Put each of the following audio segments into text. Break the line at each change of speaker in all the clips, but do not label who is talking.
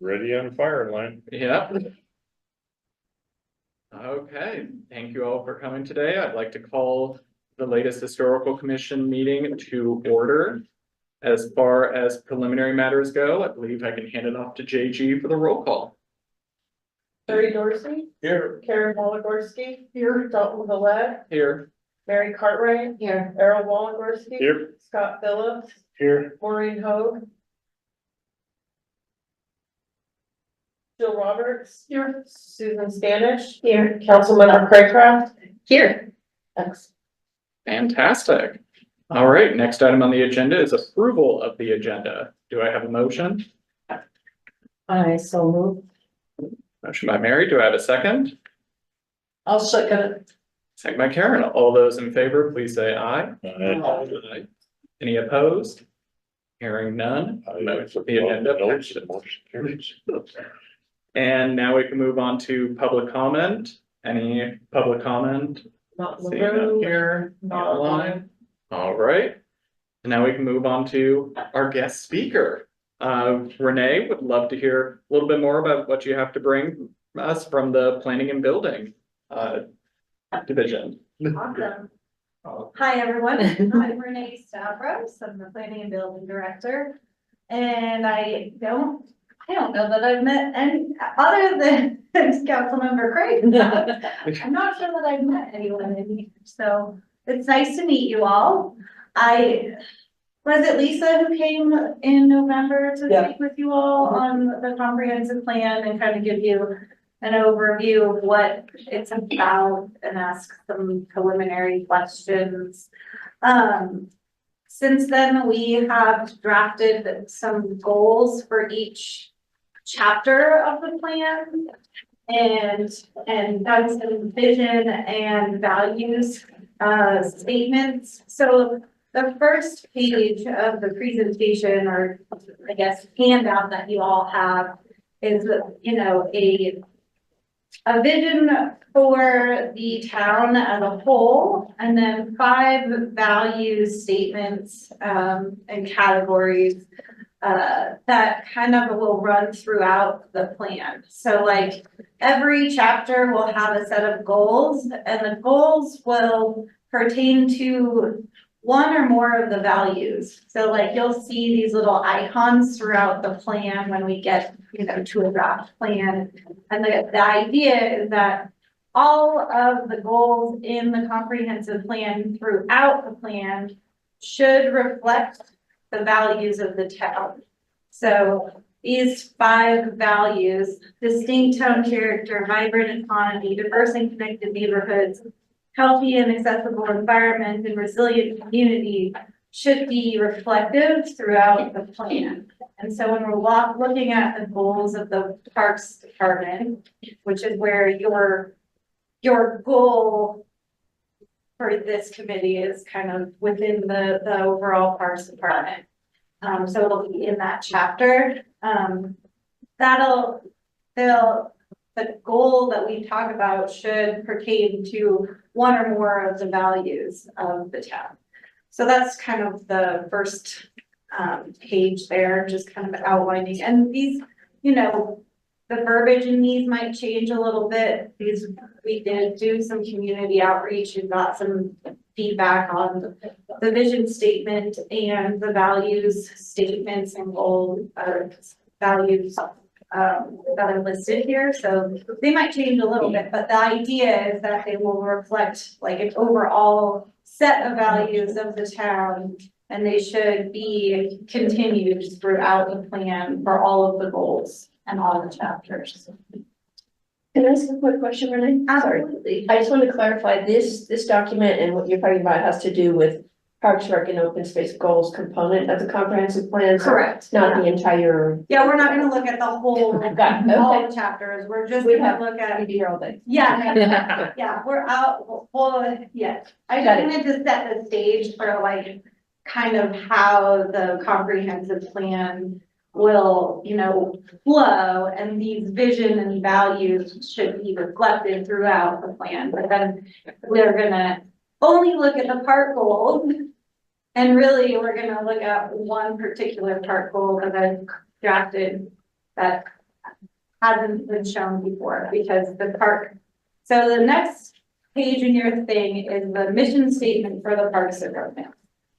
Ready on fire line.
Yeah. Okay, thank you all for coming today. I'd like to call the latest historical commission meeting to order. As far as preliminary matters go, I believe I can hand it off to JG for the roll call.
Larry Dorsey.
Here.
Karen Walagorski. Here. Dalton Villette.
Here.
Mary Cartwright. Here. Errol Walagorski.
Here.
Scott Phillips.
Here.
Maureen Hogue. Jill Roberts. Here. Susan Stanish. Here. Councilmember Craycraft. Here. Thanks.
Fantastic. All right, next item on the agenda is approval of the agenda. Do I have a motion?
I so move.
Motion by Mary. Do I have a second?
I'll second it.
Second by Karen. All those in favor, please say aye.
Aye.
Any opposed? Hearing none. Motion- The agenda passes. And now we can move on to public comment. Any public comment?
Not in the
Seeing none
room.
here,
Not
online. All right. And now we can move on to our guest speaker. Renee, would love to hear a little bit more about what you have to bring us from the planning and building division.
Awesome. Hi, everyone. I'm Renee Stavros. I'm the Planning and Building Director. And I don't know that I've met any, other than Councilmember Craig. I'm not sure that I've met anyone in here, so it's nice to meet you all. Was it Lisa who came in November to
Yeah.
speak with you all on the comprehensive plan and kind of give you an overview of what it's about and ask some preliminary questions? Since then, we have drafted some goals for each chapter of the plan and done some vision and values statements. So the first page of the presentation, or I guess handout that you all have, is, you know, a vision for the town as a whole, and then 5 value statements and categories that kind of will run throughout the plan. So like every chapter will have a set of goals, and the goals will pertain to one or more of the values. So like you'll see these little icons throughout the plan when we get, you know, to a draft plan. And the idea is that all of the goals in the comprehensive plan throughout the plan should reflect the values of the town. So these 5 values: distinct town character, vibrant economy, diverse and connected neighborhoods, healthy and accessible environment, and resilient community, should be reflective throughout the plan. And so when we're looking at the goals of the Parks Department, which is where your goal for this committee is kind of within the overall Parks Department. So it'll be in that chapter. The goal that we talk about should pertain to one or more of the values of the town. So that's kind of the first page there, just kind of outlining. And these, you know, the verbiage in these might change a little bit. We did do some community outreach and got some feedback on the vision statement and the values statements and goal values that are listed here. So they might change a little bit, but the idea is that they will reflect like an overall set of values of the town, and they should be continued throughout the plan for all of the goals and all the chapters.
Can I ask a quick question, Renee? Sorry.
Absolutely.
I just want to clarify this document and what you're talking about has to do with Parks, Rec, and Open Space goals component of the comprehensive plan. So
Correct.
not the entire.
Yeah, we're not gonna look at the whole,
Got it.
all
Okay.
the chapters. We're just
We
gonna
have-
look
I
at,
can be here all day.
yeah, yeah, we're out, well, yeah. I
Got
just
it.
wanted to set the stage for like, kind of how the comprehensive plan will, you know, flow, and these vision and values should be reflected throughout the plan. But then we're gonna only look at the part goals And really, we're gonna look at one particular park goal that I've drafted that hasn't been shown before, because the park. So the next page in your thing is the mission statement for the Parks Department.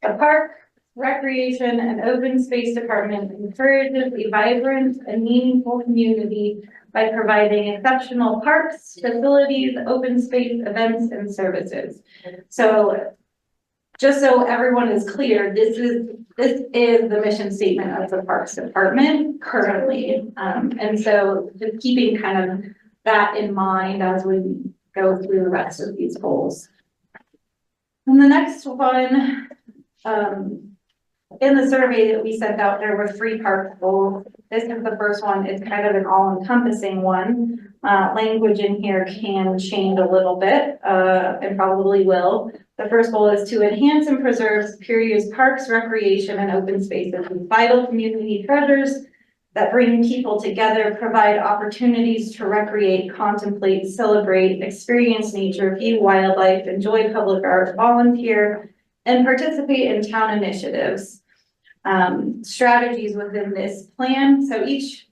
The Park, Recreation and Open Space Department encourages a vibrant and meaningful community by providing exceptional parks, facilities, open space, events, and services. So just so everyone is clear, this is the mission statement of the Parks Department currently. And so just keeping kind of that in mind as we go through the rest of these goals. And the next one, in the survey that we sent out, there were 3 park goals. This is the first one. It's kind of an all-encompassing one. Language in here can change a little bit, and probably will. The first goal is to enhance and preserve Superior's parks, recreation, and open spaces with vital community treasures that bring people together, provide opportunities to recreate, contemplate, celebrate, experience nature, view wildlife, enjoy public art, volunteer, and participate in town initiatives. Strategies within this plan. So each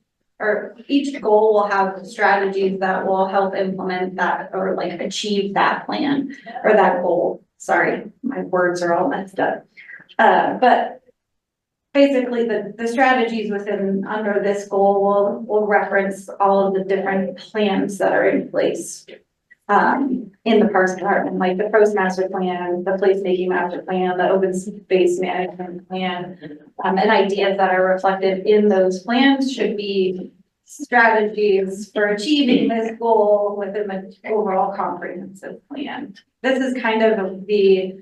goal will have strategies that will help implement that or like achieve that plan or that goal. Sorry, my words are all messed up. But basically the strategies within under this goal will reference all of the different plans that are in place in the Parks Department, like the Post Master Plan, the Placemaking Master Plan, the Open Space Management Plan, and ideas that are reflected in those plans should be strategies for achieving this goal within the overall comprehensive plan. This is kind of the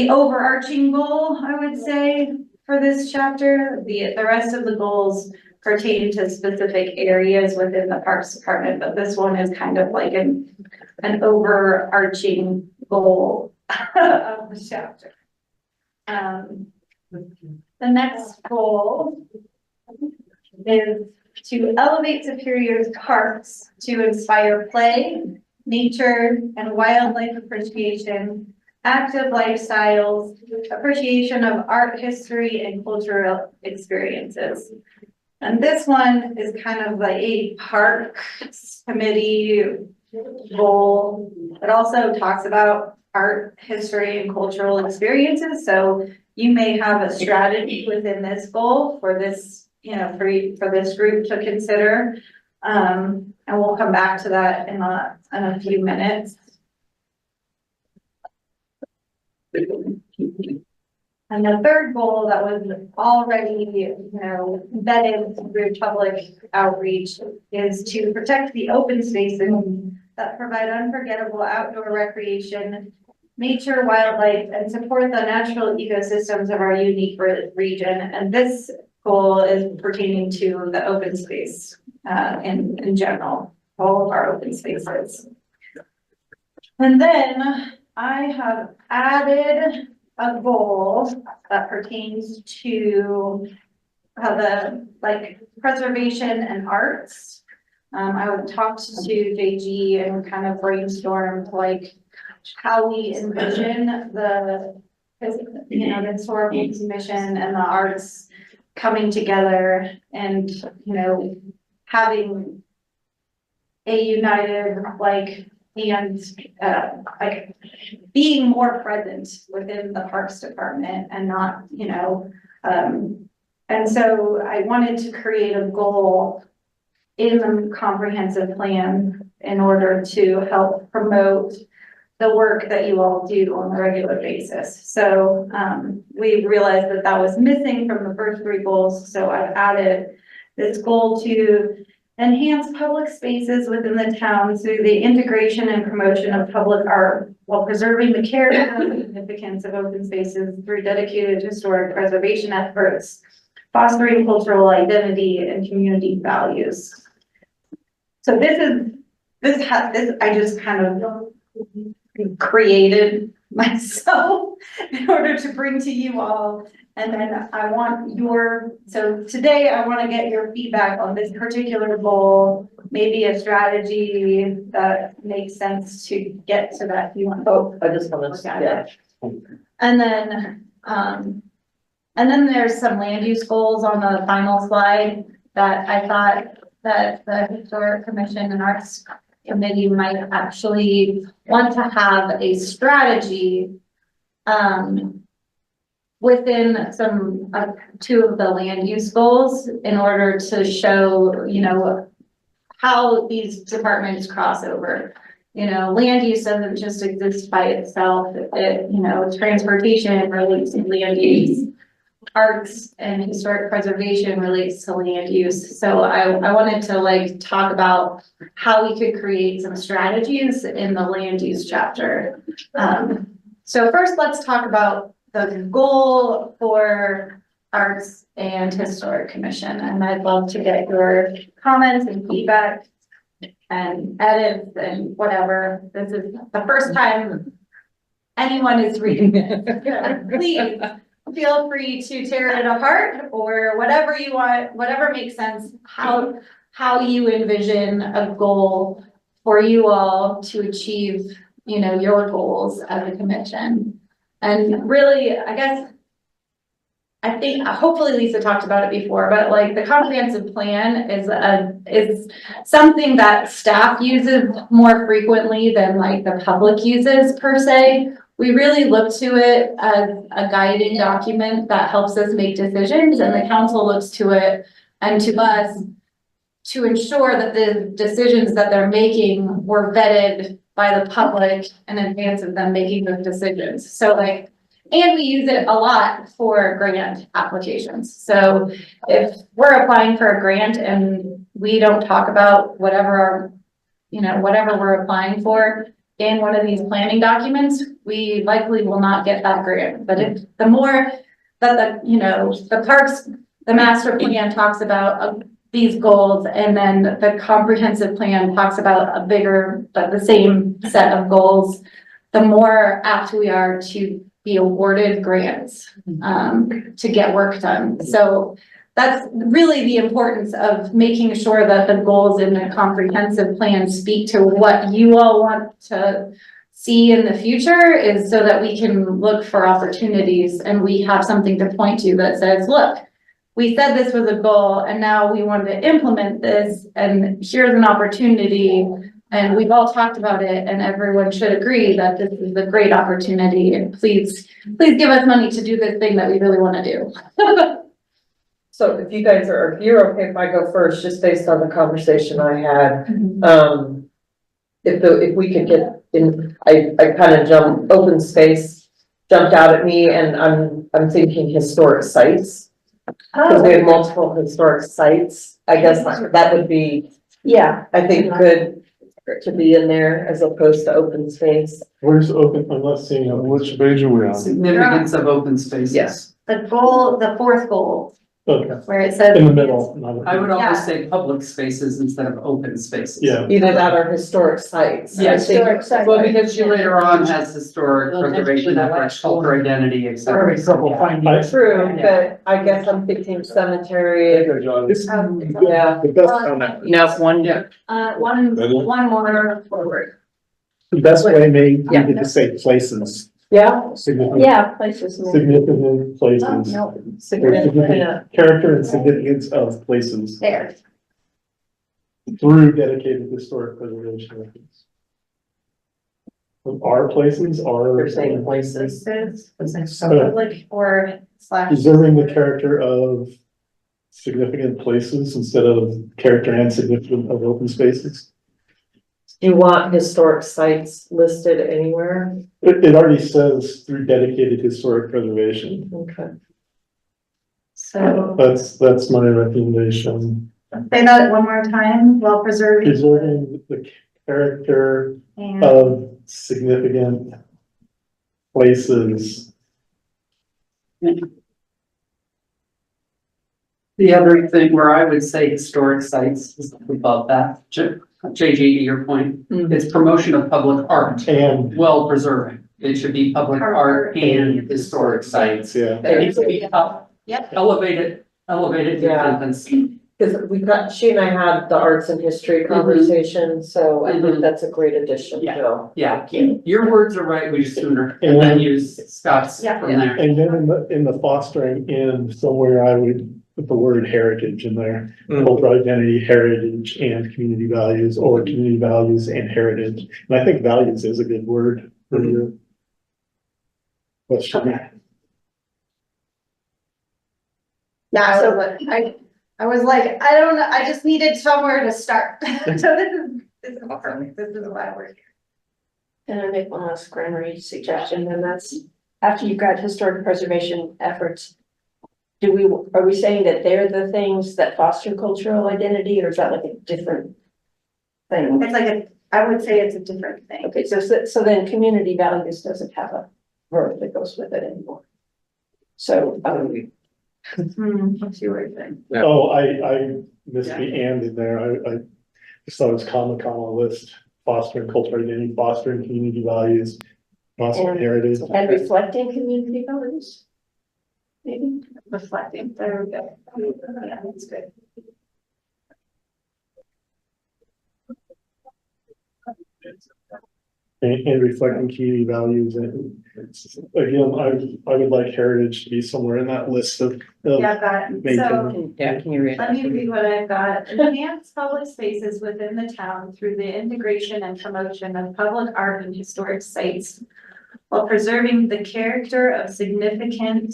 overarching goal, I would say, for this chapter. The rest of the goals pertain to specific areas within the Parks Department, but this one is kind of like an overarching goal of the chapter. The next goal is to elevate Superior's parks to inspire play, nature, and wildlife appreciation, active lifestyles, appreciation of art, history, and cultural experiences. And this one is kind of like a parks committee goal. It also talks about art, history, and cultural experiences. So you may have a strategy within this goal for this, for this group to consider. And we'll come back to that in a few minutes. And the third goal that was already, vetted through public outreach is to protect the open spaces that provide unforgettable outdoor recreation, nature, wildlife, and support the natural ecosystems of our unique region. And this goal is pertaining to the open space in general, all of our open spaces. And then I have added a goal that pertains to the preservation and arts. I would talk to JG and kind of brainstorm how we envision the historical commission and the arts coming together and, having a united, and being more present within the Parks Department and not, and so I wanted to create a goal in the comprehensive plan in order to help promote the work that you all do on a regular basis. So we realized that that was missing from the first 3 goals. So I've added this goal to enhance public spaces within the town through the integration and promotion of public art while preserving the character and significance of open spaces through dedicated historic preservation efforts, fostering cultural identity and community values. So this I just kind of created myself in order to bring to you all. And then I want so today I want to get your feedback on this particular goal, maybe a strategy that makes sense to get to that. You want?
Oh, I just want to, yeah.
And then And then there's some land use goals on the final slide that I thought that the Historic Commission and Arts Committee might actually want to have a strategy within some two of the land use goals in order to show, you know, how these departments cross over. You know, land use doesn't just exist by itself. It, you know, transportation relates to land use. Arts and historic preservation relates to land use. So I wanted to like talk about how we could create some strategies in the land use chapter. So first, let's talk about the goal for Arts and Historic Commission. And I'd love to get your comments and feedback and edits and whatever. This is the first time anyone is reading it. Please feel free to tear it apart or whatever you want, whatever makes sense, how you envision a goal for you all to achieve, you know, your goals as a commission. And really, I think hopefully Lisa talked about it before, but like the comprehensive plan is something that staff uses more frequently than like the public uses per se. We really look to it as a guiding document that helps us make decisions, and the council looks to it and to us to ensure that the decisions that they're making were vetted by the public in advance of them making those decisions. So like, and we use it a lot for grant applications. So if we're applying for a grant and we don't talk about whatever we're applying for in one of these planning documents, we likely will not get that grant. But if the more that the master plan talks about these goals, and then the comprehensive plan talks about a bigger, but the same set of goals, the more apt we are to be awarded grants to get work done. So that's really the importance of making sure that the goals in the comprehensive plan speak to what you all want to see in the future, is so that we can look for opportunities and we have something to point to that says, look, we said this was a goal and now we want to implement this, and here's an opportunity, and we've all talked about it and everyone should agree that this is a great opportunity, and please give us money to do this thing that we really want to do.
So if you're okay if I go first, just based on the conversation I had, if we could get in, I kind of open space jumped out at me, and I'm thinking historic sites. Because we have multiple historic sites, I guess that would be, I think, good to be in there as opposed to open space.
Where's open, I'm not seeing on which page are we on?
Significance of open spaces.
Yes.
The goal, the fourth goal,
Okay,
where it says.
in the middle. not-
I would
Yeah.
always say public spaces instead of open spaces.
Yeah,
Either that or historic sites.
Yes.
I think-
Historic sites.
Well, because you later on has historic
Well,
preservation
actually,
efforts, cultural identity, et cetera.
I-
True, but I guess I'm thinking cemetery.
This-
Yeah.
The best on that,
No, one, yeah.
One more forward.
the best way may
Yeah.
be to say places,
Yeah.
significant
Places.
places.
No.
Or
Significant.
character and significance of places
There.
through dedicated historic preservation efforts. Our places are.
They're saying places.
Places, public or slash.
Preserving the character of significant places instead of character and significant of open spaces.
Do you want historic sites listed anywhere?
It already says through dedicated historic preservation.
Okay.
So
That's my recommendation.
say that one more time, while preserving.
Preserving the character
And
of significant places.
The other thing where I would say historic sites is above that, JG, to your point, it's promotion of public art,
And,
well preserving. It should be public art and historic sites.
yeah,
It needs to be up,
Yep.
elevated
Yeah.
sentence.
Cause she and I had the arts and history conversation, so I think
Mhm.
that's a great addition,
Yeah.
Jill.
Yeah,
Thank you.
your words are right, we just sooner, and then use Scott's
Yeah.
from there.
And then in the fostering in somewhere, I would put the word heritage in there. Cultural identity, heritage, and community values, or community values and heritage. And I think values is a good word for your question.
Yeah, I was like, I don't know, I just needed somewhere to start. So this is perfect, this is why we're here.
Can I make one last grammar suggestion, and that's after you've got historic preservation efforts. Are we saying that they're the things that foster cultural identity, or is that like a different thing?
It's like I would say it's a different thing.
Okay, so then community values doesn't have a verb that goes with it anymore. So,
What's your thing?
Yeah.
Oh, I missed the and in there. I just thought it was comma list, fostering cultural identity, fostering community values, fostering
And-
heritage.
and reflecting community values? Maybe?
Reflecting, there we go. Yeah, that's good.
And reflecting community values, and again, I would like heritage to be somewhere in that list of.
Yeah, got it. So
Maintain.
Yeah, can you read?
let me read what I've got. Enhance public spaces within the town through the integration and promotion of public art and historic sites while preserving the character of significant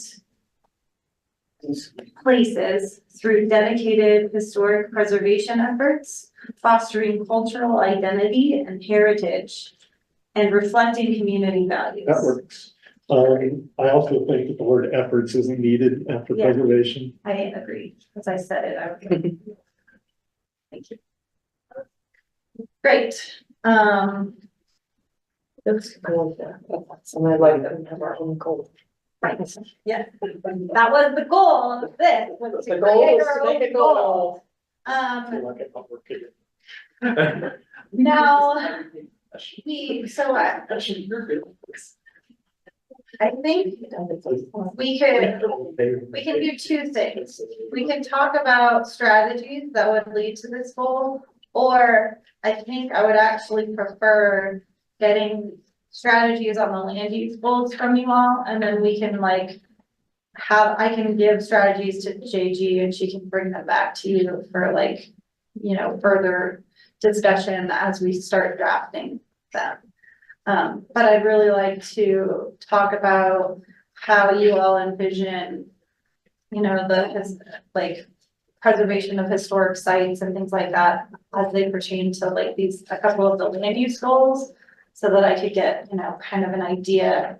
places through dedicated historic preservation efforts, fostering cultural identity and heritage, and reflecting community values.
That works. I also think that the word efforts isn't needed after
Yeah.
preservation.
I agree, as I said it, I would. Thank you. Great,
Looks cool, yeah. And I like that we have our own goal.
right, yeah, that was the goal of this. was to
The goal
create
is
our
to make
own
it goal.
I feel like I'm not working.
Now, so I
Actually, you're good.
think we can do two things. We can talk about strategies that would lead to this goal, or I think I would actually prefer getting strategies on the land use goals from you all, and then we can like I can give strategies to JG and she can bring them back to you for like, you know, further discussion as we start drafting them. But I'd really like to talk about how you all envision, you know, like preservation of historic sites and things like that as they pertain to like a couple of the land use goals, so that I could get, you know, kind of an idea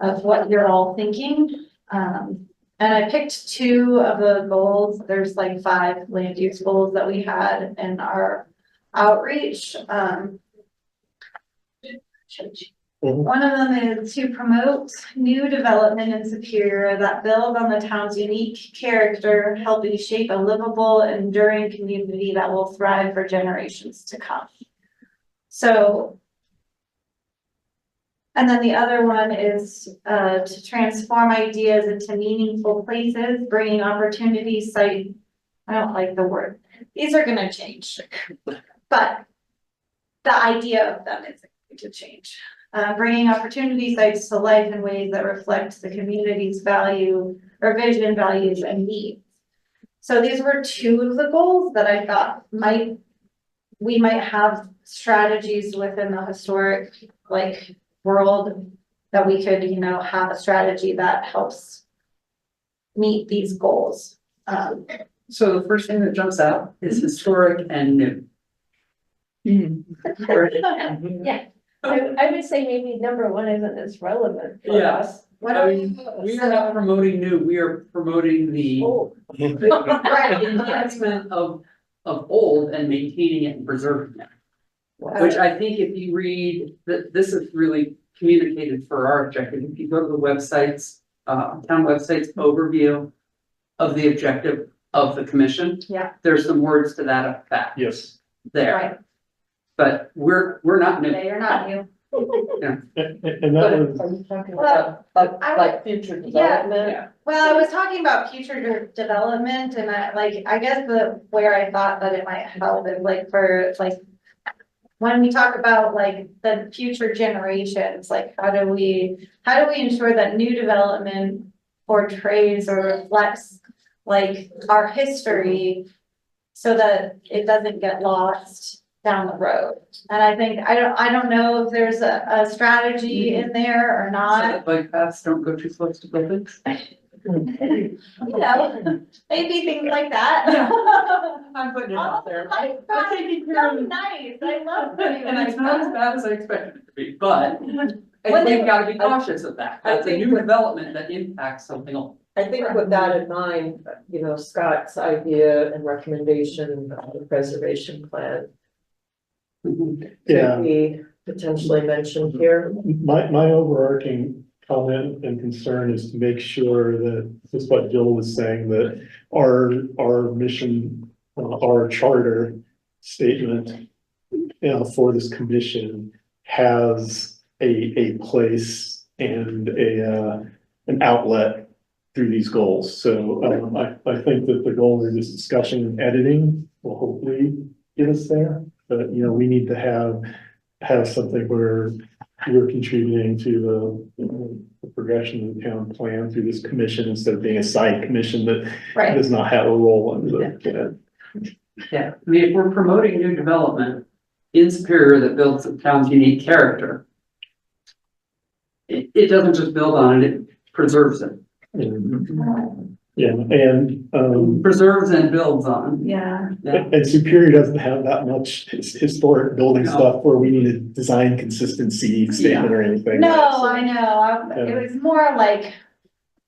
of what you're all thinking. And I picked two of the goals. There's like 5 land use goals that we had in our outreach. One of them is to promote new development in Superior that build on the town's unique character, helping shape a livable, enduring community that will thrive for generations to come. So, and then the other one is to transform ideas into meaningful places, bringing opportunities, I don't like the word, these are gonna change, but the idea of them is going to change. Bringing opportunity sites to life in ways that reflect the community's value or vision, values, and needs. So these were 2 of the goals that I thought we might have strategies within the historic like world that we could, you know, have a strategy that helps meet these goals.
So the first thing that jumps out is historic and new.
Yeah, I would say maybe number 1 isn't as relevant for
Yeah.
us.
What
I mean, we are not promoting new, we are promoting the enhancement of old and maintaining it and preserving it. Which I think if you read, this is really communicated for our objective. If you go to the websites, town websites overview of the objective of the commission.
Yeah.
There's some words to that effect
Yes.
there,
Right,
but we're not new.
they are not new.
And
But
that
are
was,
you talking
Well,
about,
I-
like, future
Yeah.
development?
Well, I was talking about future development and I guess where I thought that it might help is like for like. When we talk about like the future generations, like how do we ensure that new development portrays or reflects like our history? So that it doesn't get lost down the road. And I think, I don't know if there's a strategy in there or
So
not.
that bike paths don't go too close to buildings.
You know, maybe things like that.
I'm putting it out there.
Oh,
We're taking care
so
of it.
nice, I love putting
And it's
like
not as
that.
bad as I expected it to be, but
Well,
we've got to be cautious of that.
I
That's a
think
new
with-
development that impacts something else.
I think with that in mind, you know, Scott's idea and recommendation of the preservation plan
yeah.
could be potentially mentioned here.
My overarching comment and concern is to make sure that, just what Jill was saying, that our mission, our charter statement, for this commission has a place and an outlet through these goals. So, I think that the goal of this discussion and editing will hopefully get us there. But, we need to have something where we're contributing to the progression of the town plan through this commission instead of being a side commission that
Right,
does not have a role under the.
Yeah, I mean, if we're promoting new development in Superior that builds the town's unique character, it doesn't just build on it, it preserves it.
Yeah, and,
Preserves and builds on.
yeah.
Yeah.
and Superior doesn't have that much historic building
No.
stuff where we need a design consistency statement or anything.
No, I know, it
Yeah.
was more like.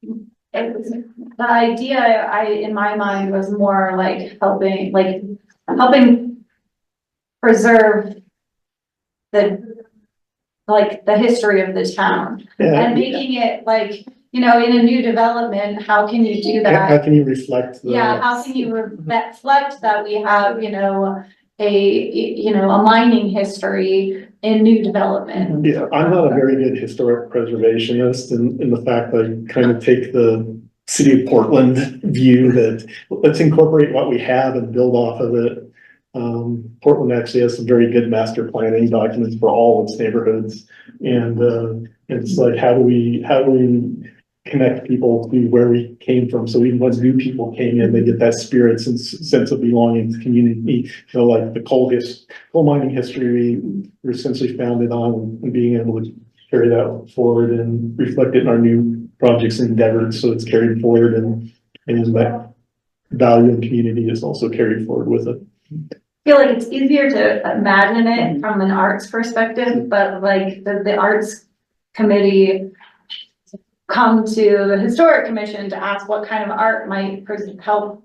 It was, the idea in my mind was more like helping preserve the history of the town
Yeah,
and making it like, in a new development, how can you do that?
how can you reflect the?
Yeah, how can you reflect that we have, a mining history in new development?
Yeah, I'm not a very good historic preservationist in the fact that I kind of take the city of Portland view that let's incorporate what we have and build off of it. Portland actually has some very good master planning documents for all its neighborhoods. And it's like, how do we connect people to where we came from? So even when new people came in, they get that spirit and sense of belonging to community, like the coal mining history we're essentially founded on, and being able to carry that forward and reflect it in our new projects and endeavors. So it's carried forward and that value of community is also carried forward with it.
I feel like it's easier to imagine it from an arts perspective, but like the arts committee come to the historic commission to ask what kind of art might help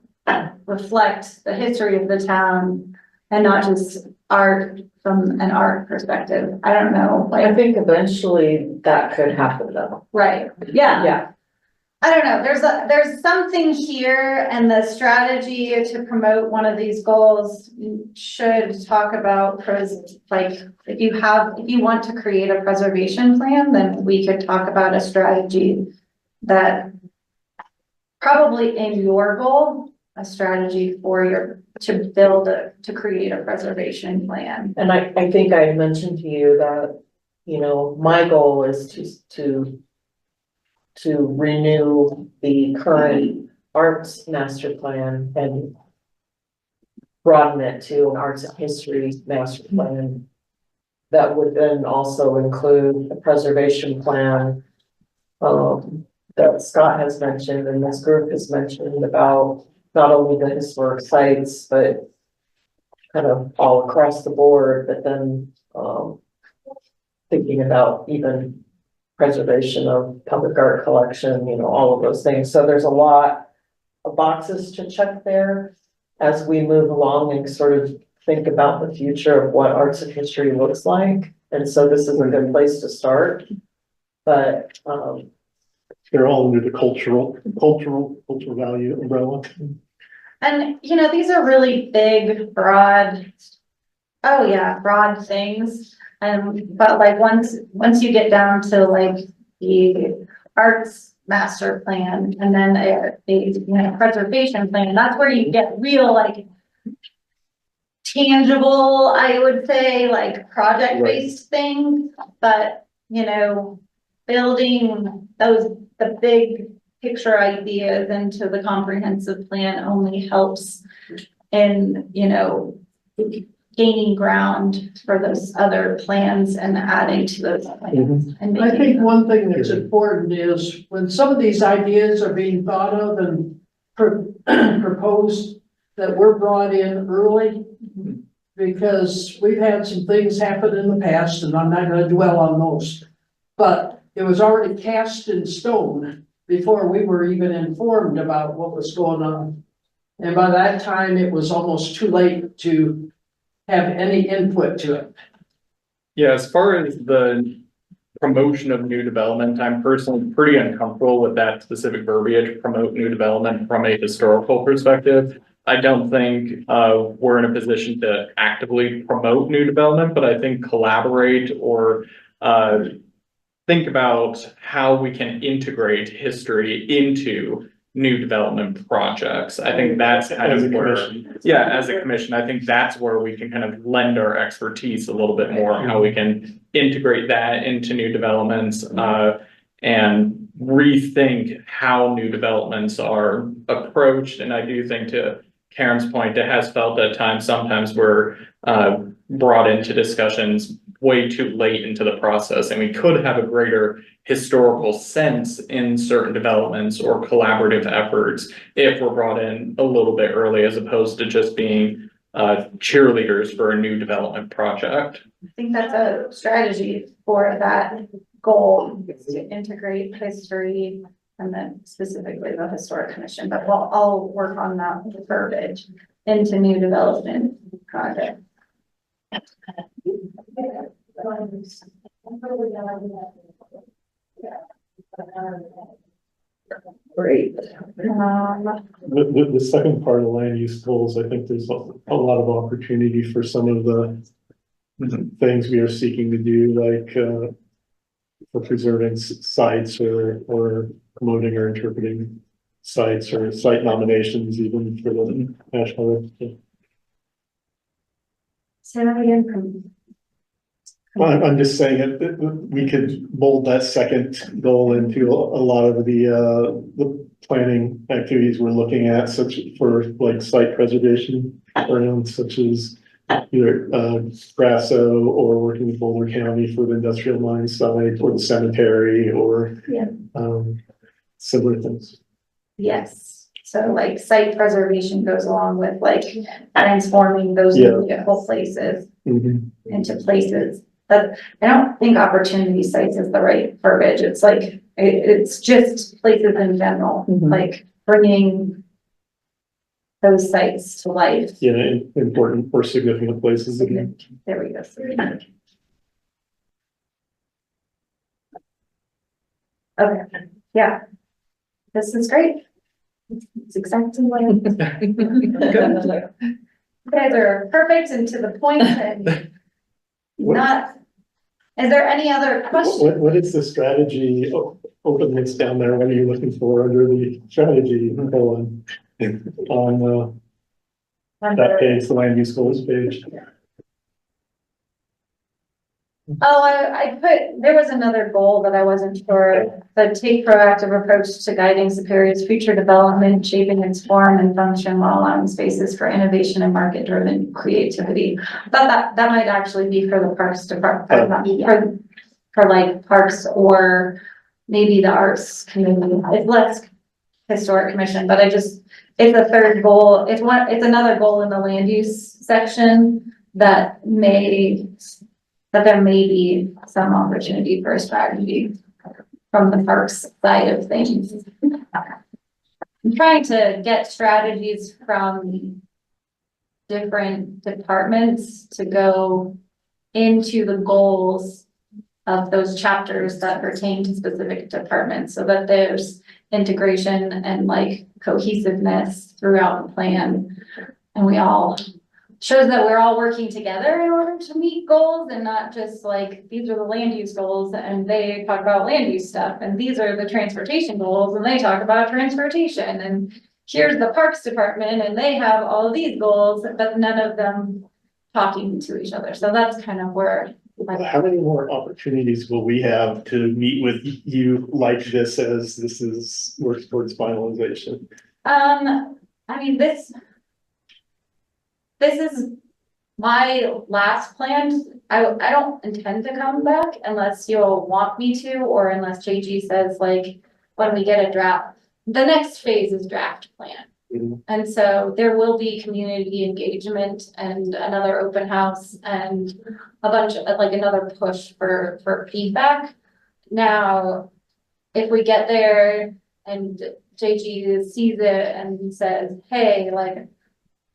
reflect the history of the town and not just art from an art perspective. I don't know,
I
like,
think eventually that could happen though.
right, yeah.
Yeah,
I don't know, there's something here and the strategy to promote one of these goals should talk about like, if you want to create a preservation plan, then we could talk about a strategy that probably in your goal, a strategy to create a preservation plan.
and I think I mentioned to you that, my goal is to renew the current arts master plan and broaden it to an arts and history master plan. That would then also include a preservation plan that Scott has mentioned and this group has mentioned about not only the historic sites, but kind of all across the board, but then thinking about even preservation of public art collection, all of those things. So there's a lot of boxes to check there as we move along and sort of think about the future of what arts and history looks like. And so this is a good place to start. But
They're all under the cultural value umbrella.
And, these are really big, broad things. But like, once you get down to like the arts master plan and then a preservation plan, that's where you get real like tangible, I would say, like project-based things, but, building the big picture ideas into the comprehensive plan only helps in, gaining ground for those other plans and adding to those plans. And
I
making
think
them-
one thing that's important is when some of these ideas are being thought of and proposed, that we're brought in early. Because we've had some things happen in the past, and I'm not gonna dwell on those. But it was already cast in stone before we were even informed about what was going on. And by that time, it was almost too late to have any input to it.
Yeah, as far as the promotion of new development, I'm personally pretty uncomfortable with that specific verbiage, promote new development from a historical perspective. I don't think we're in a position to actively promote new development, but I think collaborate or think about how we can integrate history into new development projects. I think that's kind
As a
of where,
commission.
yeah, as a commission, I think that's where we can kind of lend our expertise a little bit more, how we can integrate that into new developments and rethink how new developments are approached. And I do think, to Karen's point, it has felt at times, sometimes we're brought into discussions way too late into the process, and we could have a greater historical sense in certain developments or collaborative efforts if we're brought in a little bit early, as opposed to just being cheerleaders for a new development project.
I think that's a strategy for that goal, is to integrate history and then specifically the historic commission, but I'll work on that verbiage into new development project.
Great.
The second part of the land use goals, I think there's a lot of opportunity for some of the things we are seeking to do, like for preserving sites or promoting or interpreting sites or site nominations, even for the national.
Say that again.
I'm just saying that we could mold that second goal into a lot of the planning activities we're looking at, such for like site preservation around, such as either Grasso or working with Boulder County for the industrial mine site or the cemetery or similar things.
Yes, so like site preservation goes along with like transforming those beautiful places into places that, I don't think opportunity sites is the right verbiage. It's like, it's just places in general, like bringing those sites to life.
Yeah, important or significant places.
There we go. Okay, yeah. This is great. It's exactly what you guys are perfect and to the point and not. Is there any other questions?
What is the strategy openness down there? What are you looking for under the strategy colon on that page, the land use goals page?
Oh, I put, there was another goal that I wasn't sure, but take proactive approach to guiding Superior's future development, shaping its form and function while allowing spaces for innovation and market driven creativity. But that might actually be for the parks department, for like parks or maybe the arts community. It's less historic commission, but it's a third goal. It's another goal in the land use section that there may be some opportunity for a strategy from the parks side of things. I'm trying to get strategies from different departments to go into the goals of those chapters that pertain to specific departments, so that there's integration and like cohesiveness throughout the plan, and we all shows that we're all working together in order to meet goals and not just like, these are the land use goals and they talk about land use stuff. And these are the transportation goals and they talk about transportation. And here's the Parks Department and they have all of these goals, but none of them talking to each other. So that's kind of where.
How many more opportunities will we have to meet with you like this as this is works towards finalization?
I mean, this is my last plan. I don't intend to come back unless you'll want me to, or unless JG says like, when we get a draft, the next phase is draft plan.
Mhm.
And so there will be community engagement and another open house and a bunch of like another push for feedback. Now, if we get there and JG sees it and says, hey, like,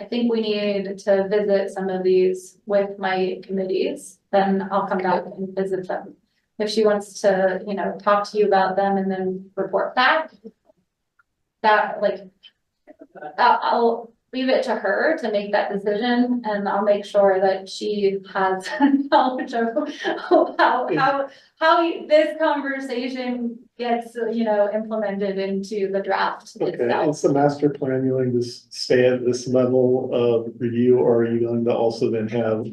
I think we need to visit some of these with my committees, then I'll come back and visit them. If she wants to, you know, talk to you about them and then report back, that like, I'll leave it to her to make that decision and I'll make sure that she has knowledge of how this conversation gets, you know, implemented into the draft
Okay,
itself.
is the master plan going to stay at this level of review, or are you going to also then have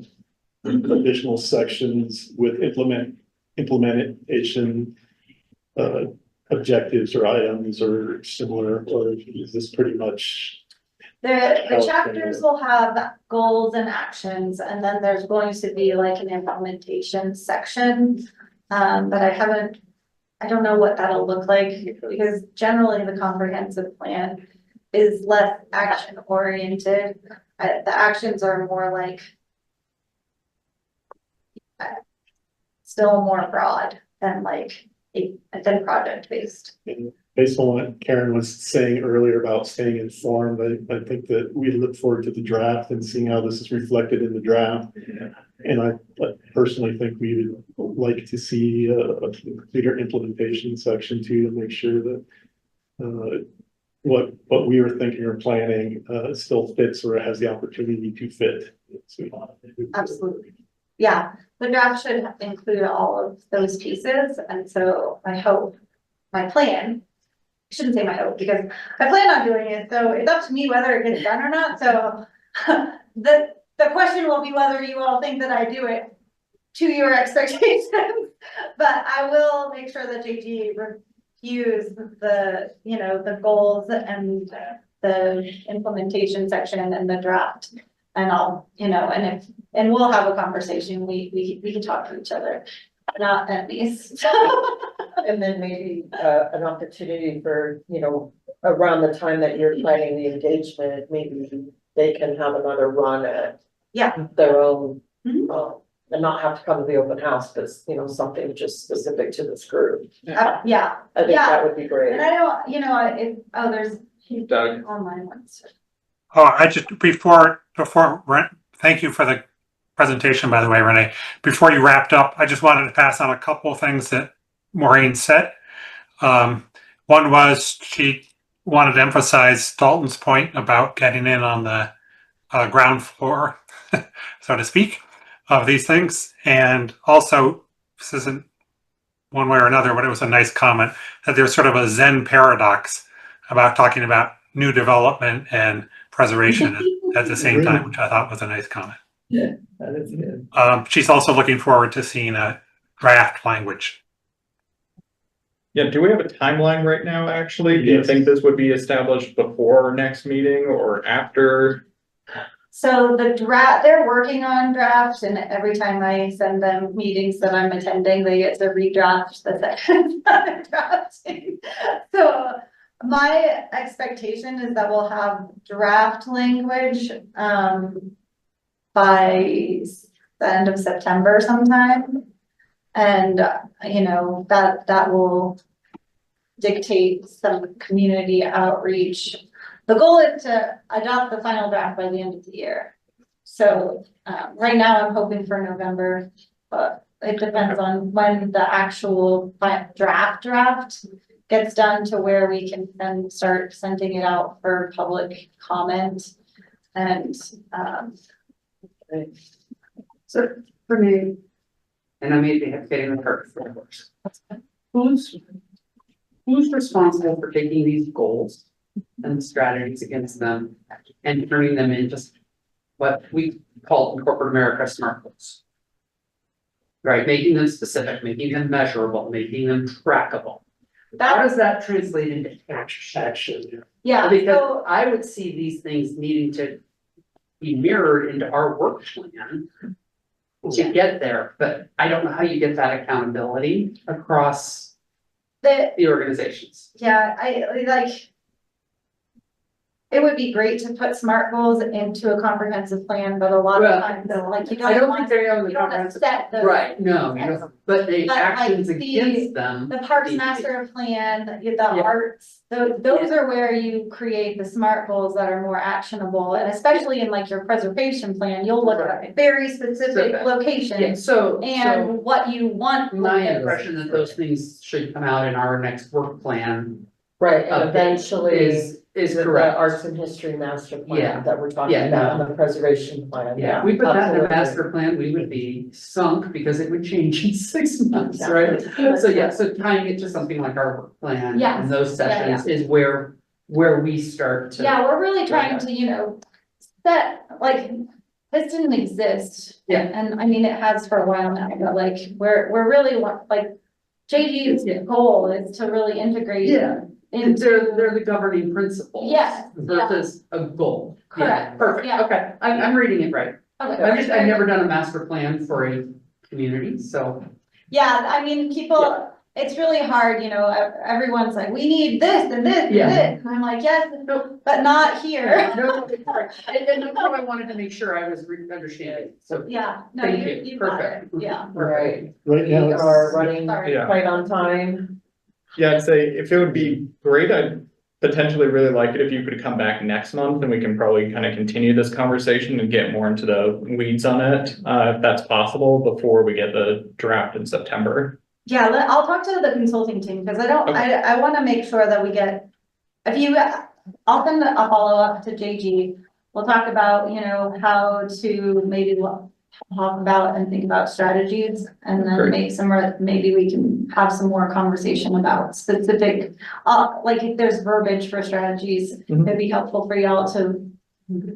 additional sections with implementation objectives or items or similar, or is this pretty much?
The chapters will have goals and actions, and then there's going to be like an implementation section. But I don't know what that'll look like, because generally the comprehensive plan is less action oriented. The actions are more like still more broad than like than project based.
Based on what Karen was saying earlier about staying informed, I think that we look forward to the draft and seeing how this is reflected in the draft. And I personally think we would like to see a bigger implementation section too, to make sure that what we were thinking or planning still fits or has the opportunity to fit.
Absolutely. Yeah, the draft should include all of those pieces, and so I hope my plan. I shouldn't say my hope, because I plan on doing it, so it's up to me whether it gets done or not, so the question will be whether you all think that I do it to your expectations, but I will make sure that JG reviews the, you know, the goals and the implementation section and the draft, and I'll, you know, and we'll have a conversation, we can talk to each other, not enemies.
And then maybe an opportunity for, you know, around the time that you're planning the engagement, maybe they can have another run at their own, and not have to come to the open house, but, you know, something just specific to this group.
Yeah,
I think that would be great.
and I don't, you know, there's
Doug.
online ones.
Oh, I just, thank you for the presentation, by the way, Renee. Before you wrapped up, I just wanted to pass on a couple of things that Maureen said. One was she wanted to emphasize Dalton's point about getting in on the ground floor, so to speak, of these things. And also, this isn't one way or another, but it was a nice comment that there's sort of a Zen paradox about talking about new development and preservation at the same time, which I thought was a nice comment.
Yeah, that is good.
She's also looking forward to seeing a draft language.
Yeah, do we have a timeline right now, actually? Do you
Yes.
think this would be established before our next meeting or after?
So the draft, they're working on drafts, and every time I send them meetings that I'm attending, they get to redraft the section that I'm drafting. So my expectation is that we'll have draft language by the end of September sometime. And you know, that will dictate some community outreach. The goal is to adopt the final draft by the end of the year. So right now I'm hoping for November, but it depends on when the actual draft gets done to where we can then start sending it out for public comment. And
So for me, and I may be getting the cart before the horse. Who's responsible for taking these goals and the strategies against them and turning them into what we call in corporate America SMART goals? Right, making them specific, making them measurable, making them trackable. How
That,
does that translate into
Action.
yeah,
Because
so,
I would see these things needing to be mirrored into our work plan to get there, but I don't know how you get that accountability across the organizations.
yeah, I like. It would be great to put SMART goals into a comprehensive plan, but a lot
Well,
of times, like, you
I
don't
don't think
want,
they are
you
the
don't want to
comprehensive.
set those.
Right, no, you don't, but the
But, like,
actions
the-
against them.
The Parks
need to be-
Master Plan, the
Yeah.
arts, those are where you create the SMART goals that are more actionable, and especially in like your preservation plan, you'll look at very specific
Yeah,
locations.
so
And what you want. with
my
those.
impression that those things should come out in our next work plan
Right, and
update
eventually,
is
the
correct.
arts and history master
Yeah.
plan that we're talking
Yeah,
about,
no.
and the preservation plan,
Yeah,
yeah.
if we put that in a
absolutely.
master plan, we would be sunk because it would change in 6 months,
Yeah.
right? So yeah, so tying it to something like our work plan
Yes.
and those
Yeah,
sessions is where we start to.
Yeah, we're really trying to, set, like, this didn't exist.
Yeah.
And I mean, it has for a while now, but like, we're really, like, JG's goal is to really integrate.
Yeah, and
Into.
they're the governing principles.
Yes, yeah.
Versus a goal. Yeah,
Correct,
perfect,
yeah.
okay, I'm reading it right.
Okay.
I've never done a master plan for a community, so.
Yeah, I mean, people, it's really hard, everyone's like, we need this and this and
Yeah.
this, and I'm like, yes, but not here.
No, and that's what I wanted to make sure I was understanding, so.
Yeah, no,
Thank
you,
you.
you got it,
Perfect.
yeah.
Right,
Right
we
now,
are
it's,
running
Sorry.
Yeah.
right on time.
Yeah, I'd say if it would be great, I'd potentially really like it if you could come back next month and we can probably kind of continue this conversation and get more into the weeds on it, if that's possible, before we get the draft in September.
Yeah, I'll talk to the consulting team, because
Okay.
I wanna make sure that we get, I'll send a follow-up to JG. We'll talk about, how to maybe talk about and think about strategies, and then
Great.
maybe we can have some more conversation about specific, like if there's verbiage for strategies,
Mhm.
it'd be helpful for y'all to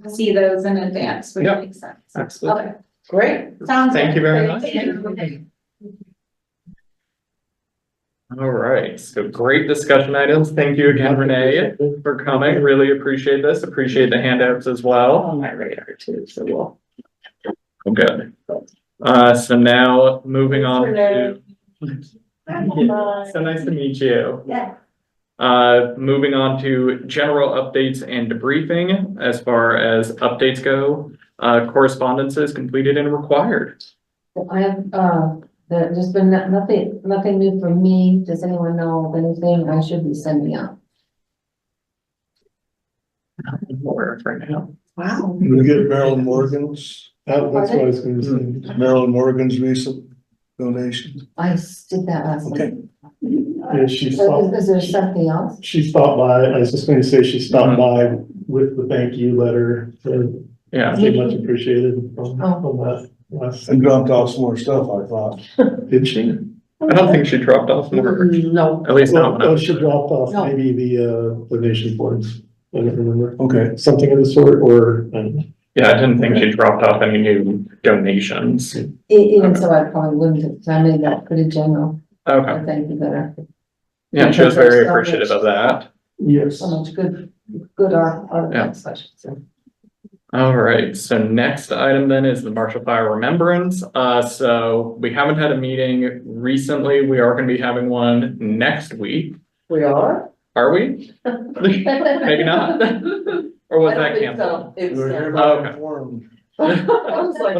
see those in advance, which
Yep.
makes sense.
Absolutely.
Okay,
Great.
sounds.
Thank
good.
you very
Thank
much.
you.
All right, so great discussion items. Thank you again, Renee, for coming. Really appreciate this. Appreciate the handouts as well.
On my radar too, so we'll.
Oh, good. So now moving on to. So nice to meet you.
Yeah.
Moving on to general updates and debriefing as far as updates go. Correspondences completed and required.
I have, there's been nothing new from me. Does anyone know of anything I should be sending out?
More right now.
Wow.
We get Marilyn Morgan's,
that's what I was gonna say.
Marilyn Morgan's recent donation.
I did that last night.
Okay.
Yeah, she stopped,
Is there something else?
she stopped by, I was just gonna say she stopped by with the thank you letter, so
Yeah.
she much appreciated from that last,
And dropped off some more stuff, I thought.
did she?
I don't think she dropped off more,
No.
at least not when I
Oh,
was.
she dropped off
No.
maybe the donation forms, I don't remember,
Okay.
something of the sort, or,
Yeah, I didn't think she dropped off any new donations.
Even so, I probably wouldn't have, 'cause I made that pretty general.
Okay,
I thank you better.
yeah, she was very appreciative of that.
yes.
So much good art,
Yeah.
I should say.
All right, so next item then is the Marshall Fire Remembrance. So we haven't had a meeting recently. We are gonna be having one next week.
We are?
Are we? Maybe not. Or was that canceled?
It was
We're
canceled.
hereby
Okay.
informed.
I was like-
Well,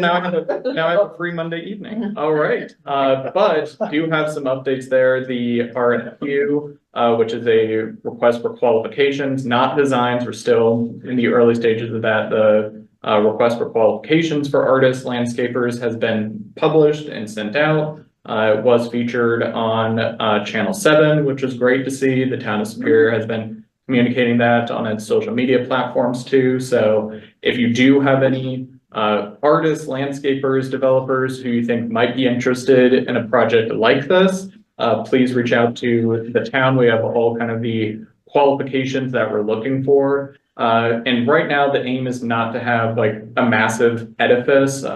now I have a free Monday evening. All right, but do have some updates there. The RFQ, which is a request for qualifications, not designs. We're still in the early stages of that. The request for qualifications for artists, landscapers has been published and sent out. It was featured on Channel 7, which was great to see. The town of Superior has been communicating that on its social media platforms too. So if you do have any artists, landscapers, developers who you think might be interested in a project like this, please reach out to the town. We have all kind of the qualifications that we're looking for. And right now the aim is not to have like a massive edifice. We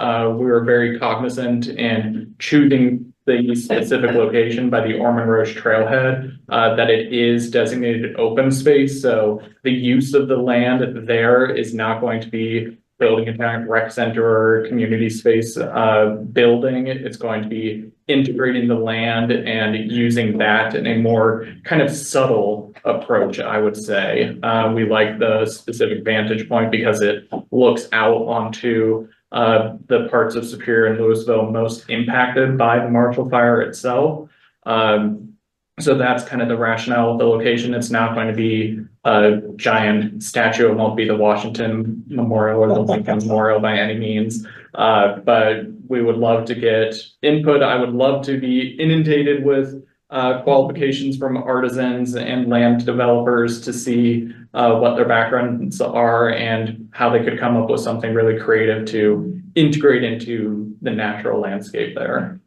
were very cognizant in choosing the specific location by the Ormond Roche trailhead, that it is designated open space. So the use of the land there is not going to be building a giant rec center or community space building. It's going to be integrating the land and using that in a more kind of subtle approach, I would say. We like the specific vantage point because it looks out onto the parts of Superior and Louisville most impacted by the Marshall Fire itself. So that's kind of the rationale of the location. It's not going to be a giant statue. It won't be the Washington Memorial or the Lincoln Memorial by any means. But we would love to get input. I would love to be inundated with qualifications from artisans and land developers to see what their backgrounds are and how they could come up with something really creative to integrate into the natural landscape there.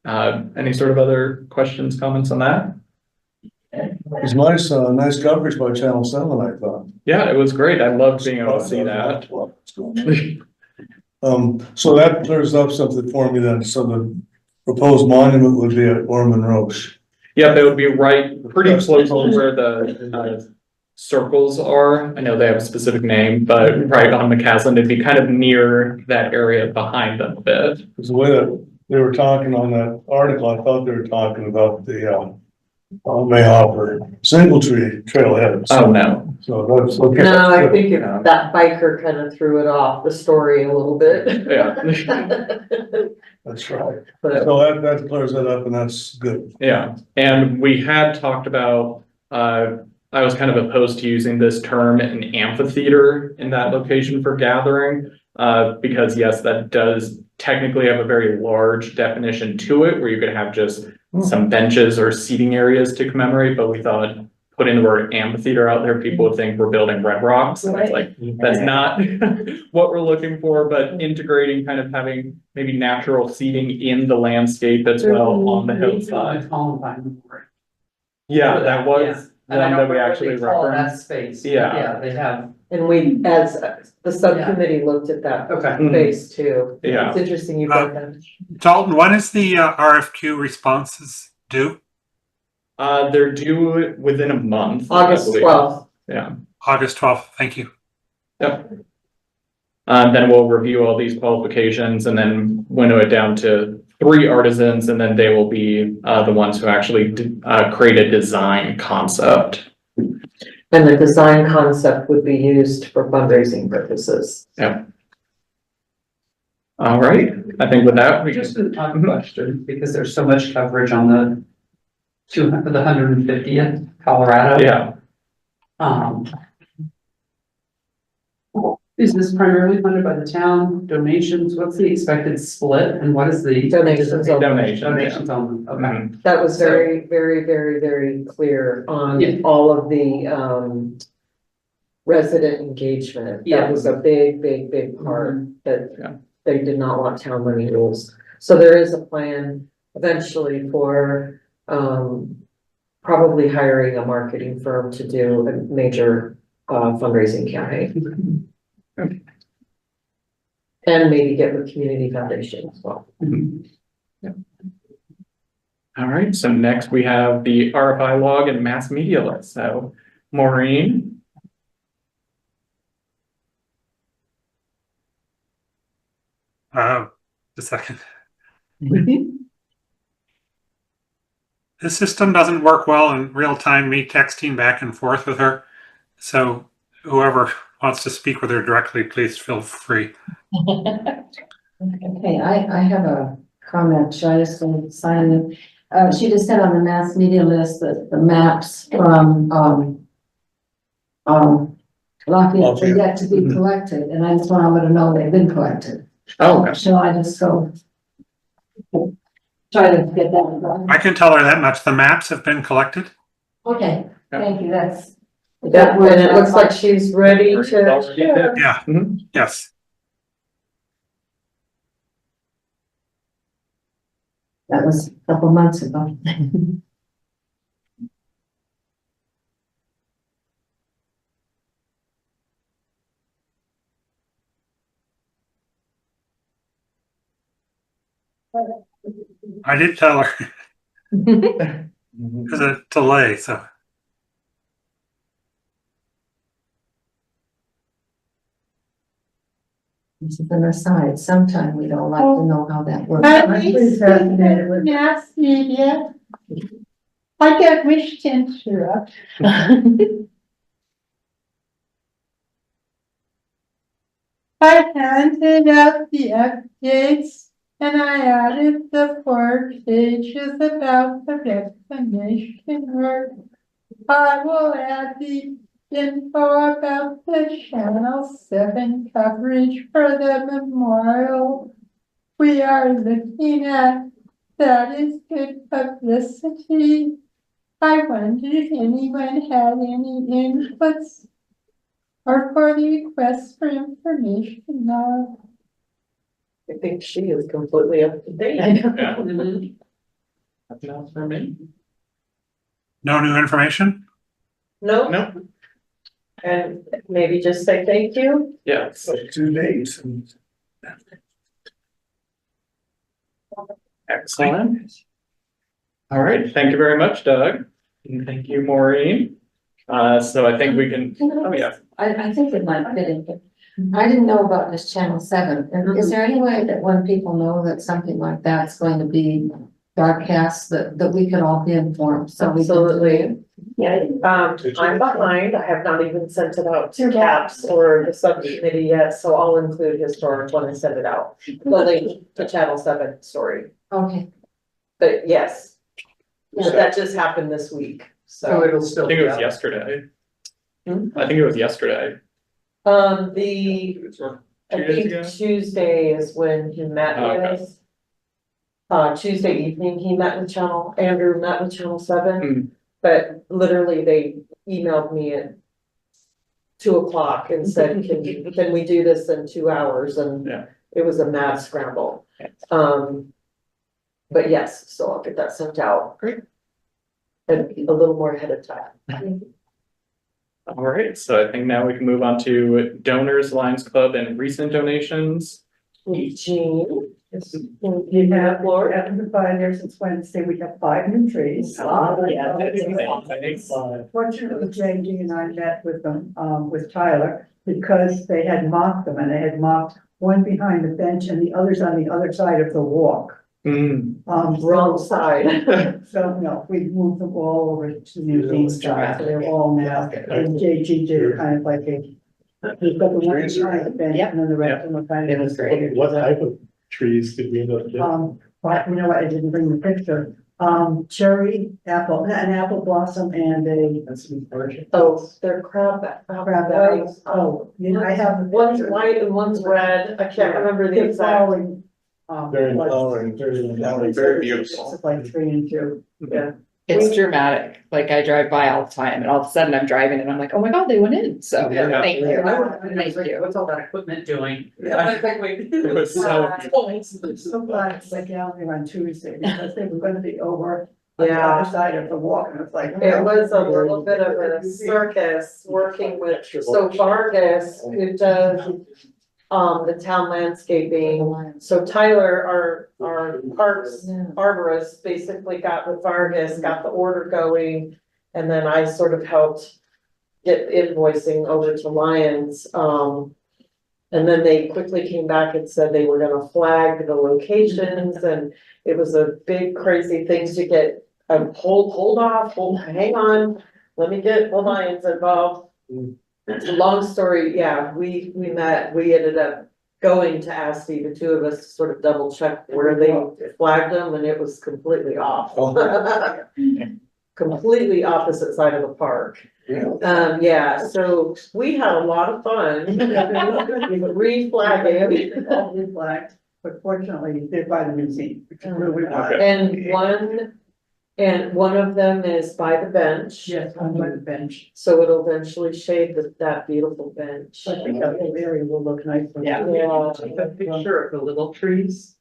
Any sort of other questions, comments on that?
It was nice coverage by Channel 7, I thought.
Yeah, it was great. I loved being able to see that.
So that clears up something for me then. So the proposed monument would be at Ormond Roche.
Yeah, they would be right pretty close to where the circles are. I know they have a specific name, but right on McCaslin, it'd be kind of near that area behind them a bit.
Because the way that they were talking on that article, I thought they were talking about the Mayhopper single tree trailhead.
Oh, no.
So that's okay.
No, I think that biker kind of threw it off the story a little bit.
Yeah.
That's right.
But
So that clears that up and that's good.
Yeah, and we had talked about, I was kind of opposed to using this term an amphitheater in that location for gathering. Because yes, that does technically have a very large definition to it, where you could have just some benches or seating areas to commemorate, but we thought putting the word amphitheater out there, people would think we're building Red Rocks, and it's like, that's not what we're looking for, but integrating, kind of having maybe natural seating in the landscape as well on the hillside. Yeah, that was one
And I
that
don't
we
know what
actually
they call that
referenced.
space.
Yeah.
Yeah, they have,
and we, as the subcommittee looked at that
okay.
space too.
Yeah.
It's interesting you brought that.
Dalton, when is the RFQ responses due?
They're due within a month. I
August
believe.
12th.
Yeah.
August 12th, thank you.
Yep. Then we'll review all these qualifications and then winnow it down to 3 artisans, and then they will be the ones who actually create a design concept.
And the design concept would be used for fundraising purposes.
Yep. All right, I think with that, we
Just
just,
a question, because there's so much coverage on the 150th Colorado.
yeah.
Is this primarily funded by the town, donations, what's the expected split, and what is the?
Donations only.
Donations only, okay.
Mhm.
That was very, very, very, very clear on
Yeah.
all of the resident engagement.
Yeah.
That was a big, big, big part that
Yeah.
they did not want town money rules. So there is a plan eventually for probably hiring a marketing firm to do a major fundraising campaign. And maybe get with community foundation as well.
Yep. All right, so next we have the RFI log and mass media list. So Maureen.
A second. This system doesn't work well in real time, me texting back and forth with her. So whoever wants to speak with her directly, please feel free.
Okay, I have a comment. Should I just sign it? She just said on the mass media list that the maps from Lafayette are yet to be collected, and I just want to let her know they've been collected.
Oh, okay.
Shall I just go try to get that done?
I can tell her that much. The maps have been collected.
Okay, thank you. That's.
Yeah, and it looks like she's ready to.
Yeah,
Mhm.
yes.
That was a couple months ago.
I did tell her there's a delay, so.
This is an aside, sometime we'd all like to know how that works.
Mass media. I get wish to interrupt. I handed out the updates and I added the 4 pages about the reclamation work. I will add the info about the Channel 7 coverage for the memorial we are looking at. That is good publicity. I wondered if anyone had any inputs or for the request for information now.
I think she is completely up to date.
Yeah.
Mhm.
Nothing else for me?
No new information?
No,
No.
and maybe just say thank you.
Yes.
2 days.
Excellent. All right, thank you very much, Doug. And thank you, Maureen. So I think we can, oh yeah,
I think it might fit in here. I didn't know about this Channel 7. Is there any way that when people know that something like that's going to be broadcast, that we could all be informed? So we can-
Absolutely.
Yeah,
I'm behind. I have not even sent it out to CAPS or the subcommittee yet, so I'll include historic when I send it out. The link to Channel 7 story,
Okay.
but yes. But that just happened this week,
So
so.
it'll still.
I think it
be
was
out.
yesterday.
Hmm?
I think it was yesterday.
I
2 days
think
ago?
Tuesday is when he met
Oh, okay.
with. Tuesday evening, he met with Andrew met with Channel 7.
Hmm.
But literally, they emailed me at 2:00 and said, can we do this in 2 hours? And
Yeah.
it was a mad scramble. But yes, so I'll get that sent out.
Great.
And a little more ahead of time.
All right, so I think now we can move on to donors, Lions Club, and recent donations.
Jean?
You have, after the 5 years since Wednesday, we have 5 new trees.
Yeah.
Fortunately, JD and I met with them, with Tyler, because they had mocked them, and they had mocked one behind the bench and the others on the other side of the walk.
Hmm.
Wrong side.
So, no, we moved them all over to the museum side, so they're all now, and JG did kind of like a, we've got the one behind the bench, and then the rest of them are kind of.
It was great.
What type of trees did we end up getting?
But you know what, I didn't bring the picture, cherry, apple, an apple blossom and a.
That's an orchard.
Oh, they're crab apples.
You know, I have. the
One's
picture.
white and one's red. I can't remember the
They're
exact.
flowering.
Very
like-
flowering,
Very beautiful.
It's like 3 and 2.
Yeah.
It's dramatic, like I drive by all the time and all of a sudden I'm driving and I'm like, oh my God, they went in, so
Yeah.
thank you.
Thank you. What's all that equipment doing?
It was so
I'm so glad it's like down there on Tuesday, because they were gonna be over on the
Yeah.
other side of the walk, and it's like.
It was a little bit of a circus working with, so Vargas, who does, the town landscaping. So Tyler, our parks
Yeah.
arborist, basically got with Vargas, got the order going. And then I sort of helped get invoicing over to Lions. And then they quickly came back and said they were gonna flag the locations, and it was a big crazy thing to get, hold off, hang on. Let me get the Lions involved. Long story, yeah, we met, we ended up going to ASTI, the 2 of us sort of double checked where they flagged them, and it was completely off. Completely opposite side of the park. Yeah, so we had a lot of fun. Reflagging.
All reflect, but fortunately, they're by the museum, which is really nice.
And one of them is by the bench.
Yes, on by the bench,
So it'll eventually shade that beautiful bench.
so I think that whole area will look nice.
Yeah.
Yeah.
Take a picture of the little trees.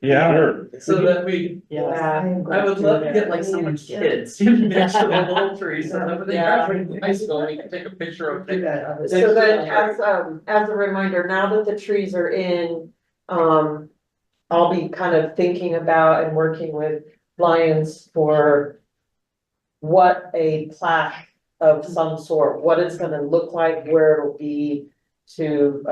Yeah.
Sure.
So that we,
Yeah.
I would love to get like someone's kids next to the little tree, so that when they graduate from high school, we can take a picture of it.
So then as a reminder, now that the trees are in, I'll be kind of thinking about and working with Lions for what a plaque of some sort, what it's gonna look like, where it'll be to,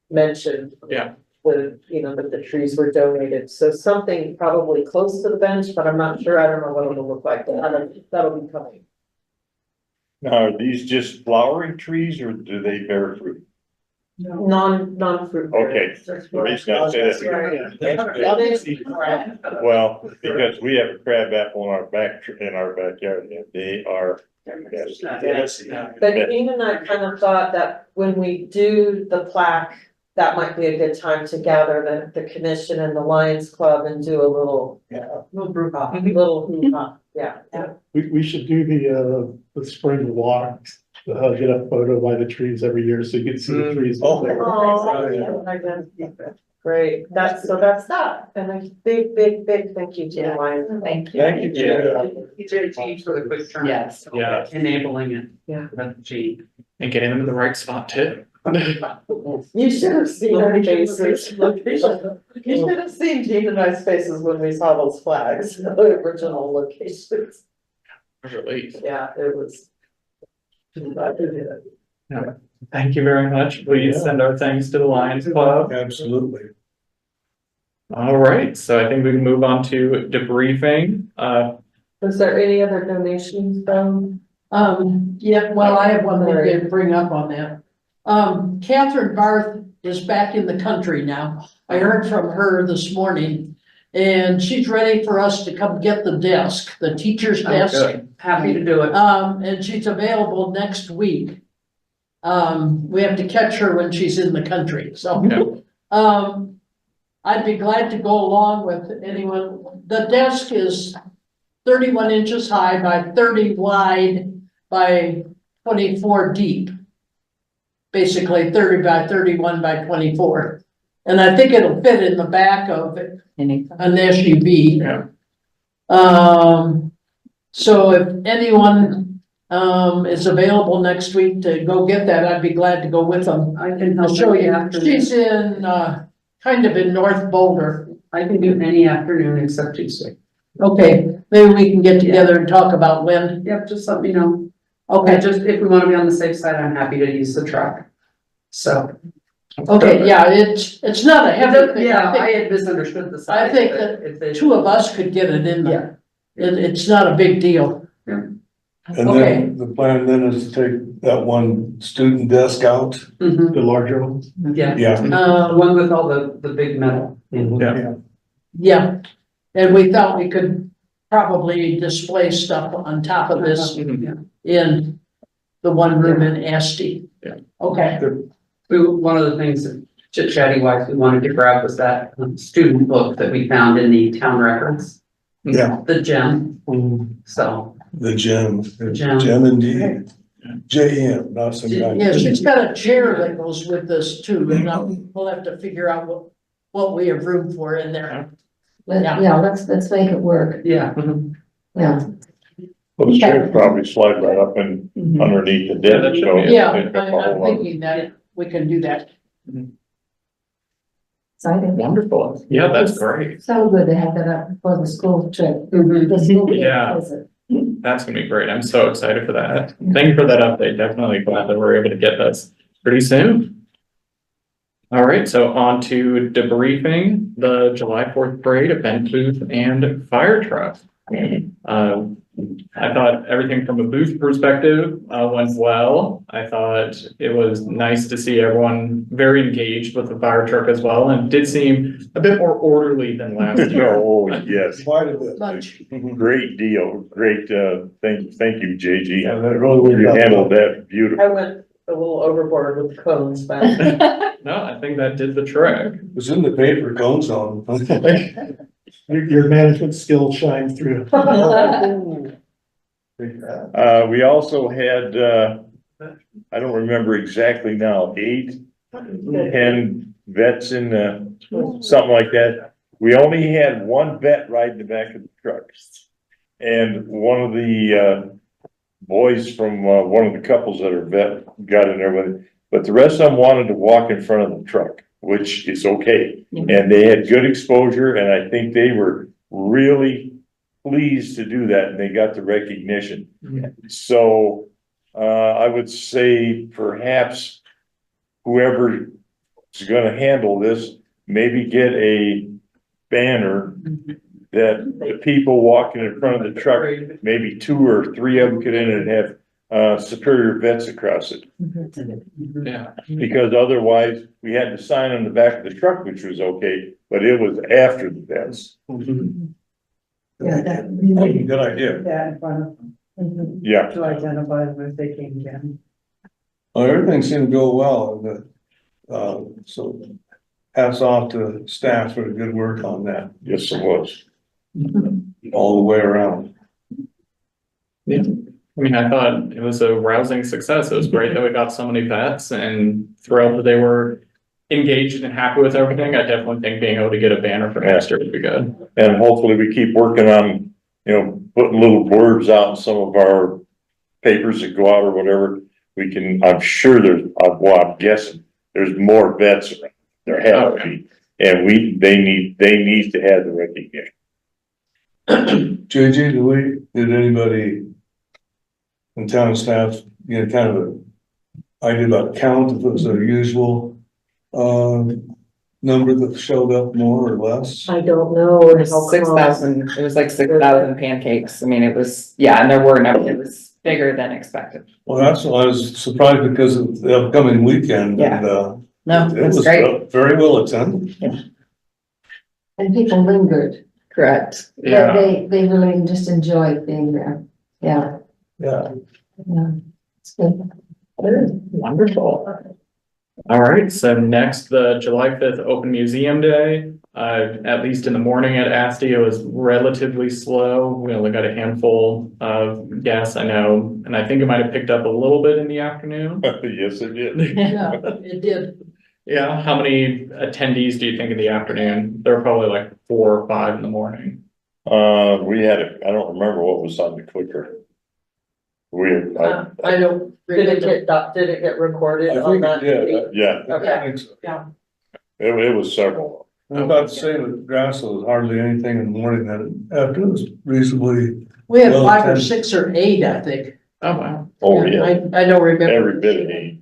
mention.
Yeah.
The, that the trees were donated, so something probably close to the bench, but I'm not sure, I don't know what it'll look like, but that'll be coming.
Now, are these just flowering trees or do they bear fruit?
Non-fruit.
Okay. The reason I say that, well, because we have a crab apple in our backyard, and they are.
But Ian and I kind of thought that when we do the plaque, that might be a good time to gather the commission and the Lions Club and do a little.
Little group off.
Little hoo-ha, yeah.
We should do the spring walk, get a photo by the trees every year so you can see the trees.
Oh, great, that's that, and a big thank you to the Lions.
Thank you.
Thank you,
JT for the quick turn.
Yes.
Yeah.
Enabling it.
Yeah.
That's G.
And getting them in the right spot too.
You should have seen our faces. You should have seen Gene and I's faces when we saw those flags, the original locations.
Relief.
Yeah, it was.
Thank you very much. Please send our thanks to the Lions Club.
Absolutely.
All right, so I think we can move on to debriefing.
Was there any other donations from?
Yeah, well, I have one thing to bring up on that. Catherine Barth is back in the country now. I heard from her this morning. And she's ready for us to come get the desk, the teacher's desk.
Good.
Happy to do it.
And she's available next week. We have to catch her when she's in the country, so. I'd be glad to go along with anyone. The desk is 31 inches high by 30 wide by 24 deep. Basically 30 by 31 by 24. And I think it'll fit in the back of it, an SUV.
Yeah.
So if anyone, is available next week to go get that, I'd be glad to go with them.
I can
I'll
help
show
any
you.
afternoon.
She's in, kind of in North Boulder.
I can do any afternoon except Tuesday.
Okay, maybe we can get together and talk about when.
Yep, just let me know.
Okay,
Just if we want to be on the safe side, I'm happy to use the truck. So.
okay, yeah, it's not a heavy thing.
Yeah,
I
I
think
had misunderstood the size.
I think
but
that
if they-
two of us could get it in there. It's not a big deal.
And then the plan then is to take that one student desk out.
Mhm,
The larger ones.
yeah,
Yeah.
the one with all the big metal.
Yeah.
Yeah, and we thought we could probably display stuff on top of this in the one room in Asti.
Yeah.
Okay,
One of the things that chit chatty wise we wanted to grab was that student book that we found in the town records.
Yeah.
The gem, so.
The gem,
Gem.
gem indeed. JM, not some guy.
yeah, she's got a chair that goes with this too, and we'll have to figure out what we have room for in there.
Yeah, let's make it work,
Yeah.
yeah.
Well, the chairs probably slide right up and underneath the desk, so.
Yeah,
pick up a
I'm
whole lot.
thinking that we can do that.
Exciting.
Wonderful. Yeah, that's great.
So good to have that up for the school trip.
Mhm.
The school trip
Yeah.
visit.
That's gonna be great. I'm so excited for that. Thank you for that update. Definitely glad that we're able to get this pretty soon. All right, so on to debriefing the July 4th parade, event booth and fire truck. I thought everything from a booth perspective went well. I thought it was nice to see everyone very engaged with the fire truck as well, and it did seem a bit more orderly than last year.
Oh, yes,
Quite a bit.
Much.
great deal, great, thank you, JG.
Yeah, that really.
You handled that beautifully.
I went a little overboard with cones, but.
No, I think that did the trick.
It was in the paper, cones on.
Your management skills shine through.
We also had, I don't remember exactly now, 8, 10 vets in, something like that. we only had one vet ride in the back of the truck. And one of the, boys from, one of the couples that are vet got in there with it. But the rest of them wanted to walk in front of the truck, which is okay. And they had good exposure, and I think they were really pleased to do that, and they got the recognition. So, I would say perhaps whoever is gonna handle this, maybe get a banner that the people walking in front of the truck, maybe 2 or 3 of them get in and have Superior Vets across it.
Yeah.
Because otherwise, we had the sign on the back of the truck, which was okay, but it was after the vets.
Yeah, that,
Good idea.
that in front of them,
Yeah,
to identify them if they came down.
Well, everything seemed to go well, so hats off to staff for the good work on that,
yes, it was.
all the way around.
Yeah, I mean, I thought it was a rousing success. It was great that we got so many vets and thrilled that they were engaged and happy with everything. I definitely think being able to get a banner for next year would be good.
And hopefully we keep working on, putting little blurbs out in some of our papers that go out or whatever. We can, I'm sure there's, well, I'm guessing there's more vets around. There have to be, and they need to have the recognition.
JJ, did anybody in town staff, kind of an idea about count, if it was their usual number that showed up more or less?
I don't know.
It was 6,000, it was like 6,000 pancakes. I mean, it was, yeah, and there were no, it was bigger than expected.
Well, that's why I was surprised because of the upcoming weekend and,
No,
it
that's
was
great.
very well attended.
And people lingered.
Correct.
Yeah.
They really just enjoyed being there. Yeah,
Yeah.
yeah. It's good.
Wonderful. All right, so next, the July 5th Open Museum Day. At least in the morning at ASTI, it was relatively slow. We only got a handful of guests, I know, and I think it might have picked up a little bit in the afternoon.
Yes, it did.
Yeah, it did.
Yeah, how many attendees do you think in the afternoon? There were probably like 4 or 5 in the morning.
We had, I don't remember what was on the clicker.
I don't.
Did it get recorded
I
on
think
that?
it did.
Yeah,
Okay.
it was several.
I'm about to say that Grassl was hardly anything in the morning, that after it was reasonably.
We had
Well,
5 or
10.
6 or 8, I think.
Oh, wow.
Oh, yeah,
I don't remember.
every bit of it.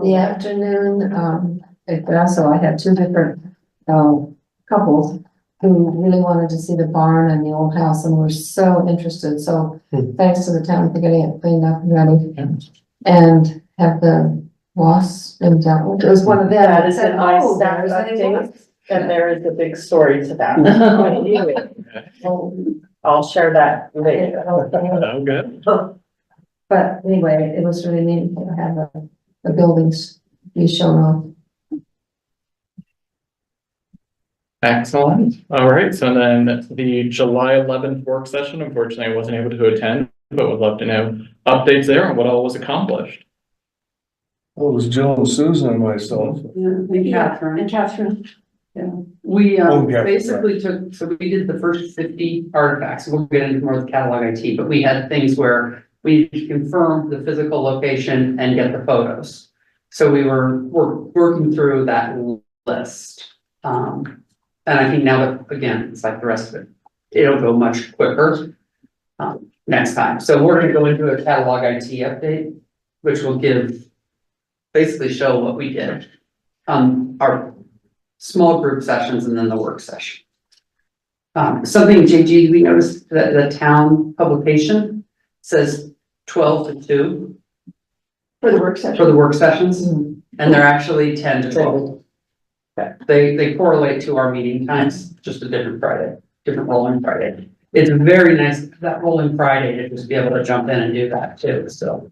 The afternoon, but also I had 2 different, couples who really wanted to see the barn and the old house and were so interested. So thanks to the town for getting it cleaned up and ready. And have the wasps been dealt with. It was one of them.
That is
Said,
in my
"Oh,
staff
there's any
update,
wasps."
and there is a big story to that. I'll share that later.
Oh, good.
But anyway, it was really meaningful to have the buildings be shown off.
Excellent. All right, so then the July 11th work session, unfortunately, I wasn't able to attend, but would love to know updates there on what all was accomplished.
Well, it was Jill and Susan and myself.
And Catherine.
And Catherine,
We
Oh, yeah,
basically took, so we did the first 50 artifacts. We'll get into more of the catalog IT, but we had things where we confirmed the physical location and get the photos. So we're working through that list. And I think now that, again, it's like the rest of it, it'll go much quicker next time. So we're gonna go into a catalog IT update, which will basically show what we did. Our small group sessions and then the work session. Something, JG, we noticed that the town publication says 12 to 2
for the work session.
for the work sessions, and they're actually 10 to 12. They correlate to our meeting times, just a different Friday, different rolling Friday. It's very nice, that rolling Friday, to just be able to jump in and do that too, so.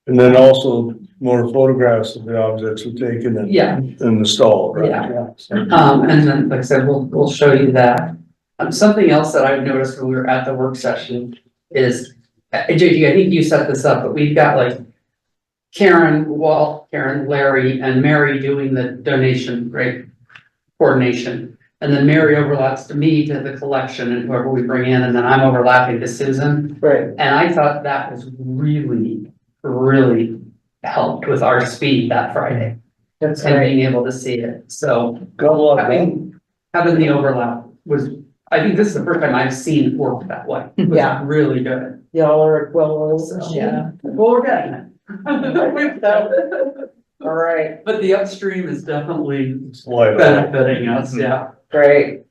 And then also more photographs of the objects were taken and.
Yeah.
And installed, right?
Yeah. And then, like I said, we'll show you that. Something else that I've noticed when we were at the work session is, JG, I think you set this up, but we've got like Karen, Larry, and Mary doing the donation, right? coordination. And then Mary overlaps to me to the collection and whoever we bring in, and then I'm overlapping to Susan.
Right.
And I thought that was really, really helped with our speed that Friday
That's
and
right.
being able to see it. So
Got a lot done.
having the overlap was, I think this is the first time I've seen it work that way. It was
Yeah.
really good.
Y'all are well,
Yeah. Well, we're getting it.
All right,
But the upstream is definitely
Slide on.
benefiting us, yeah.
great.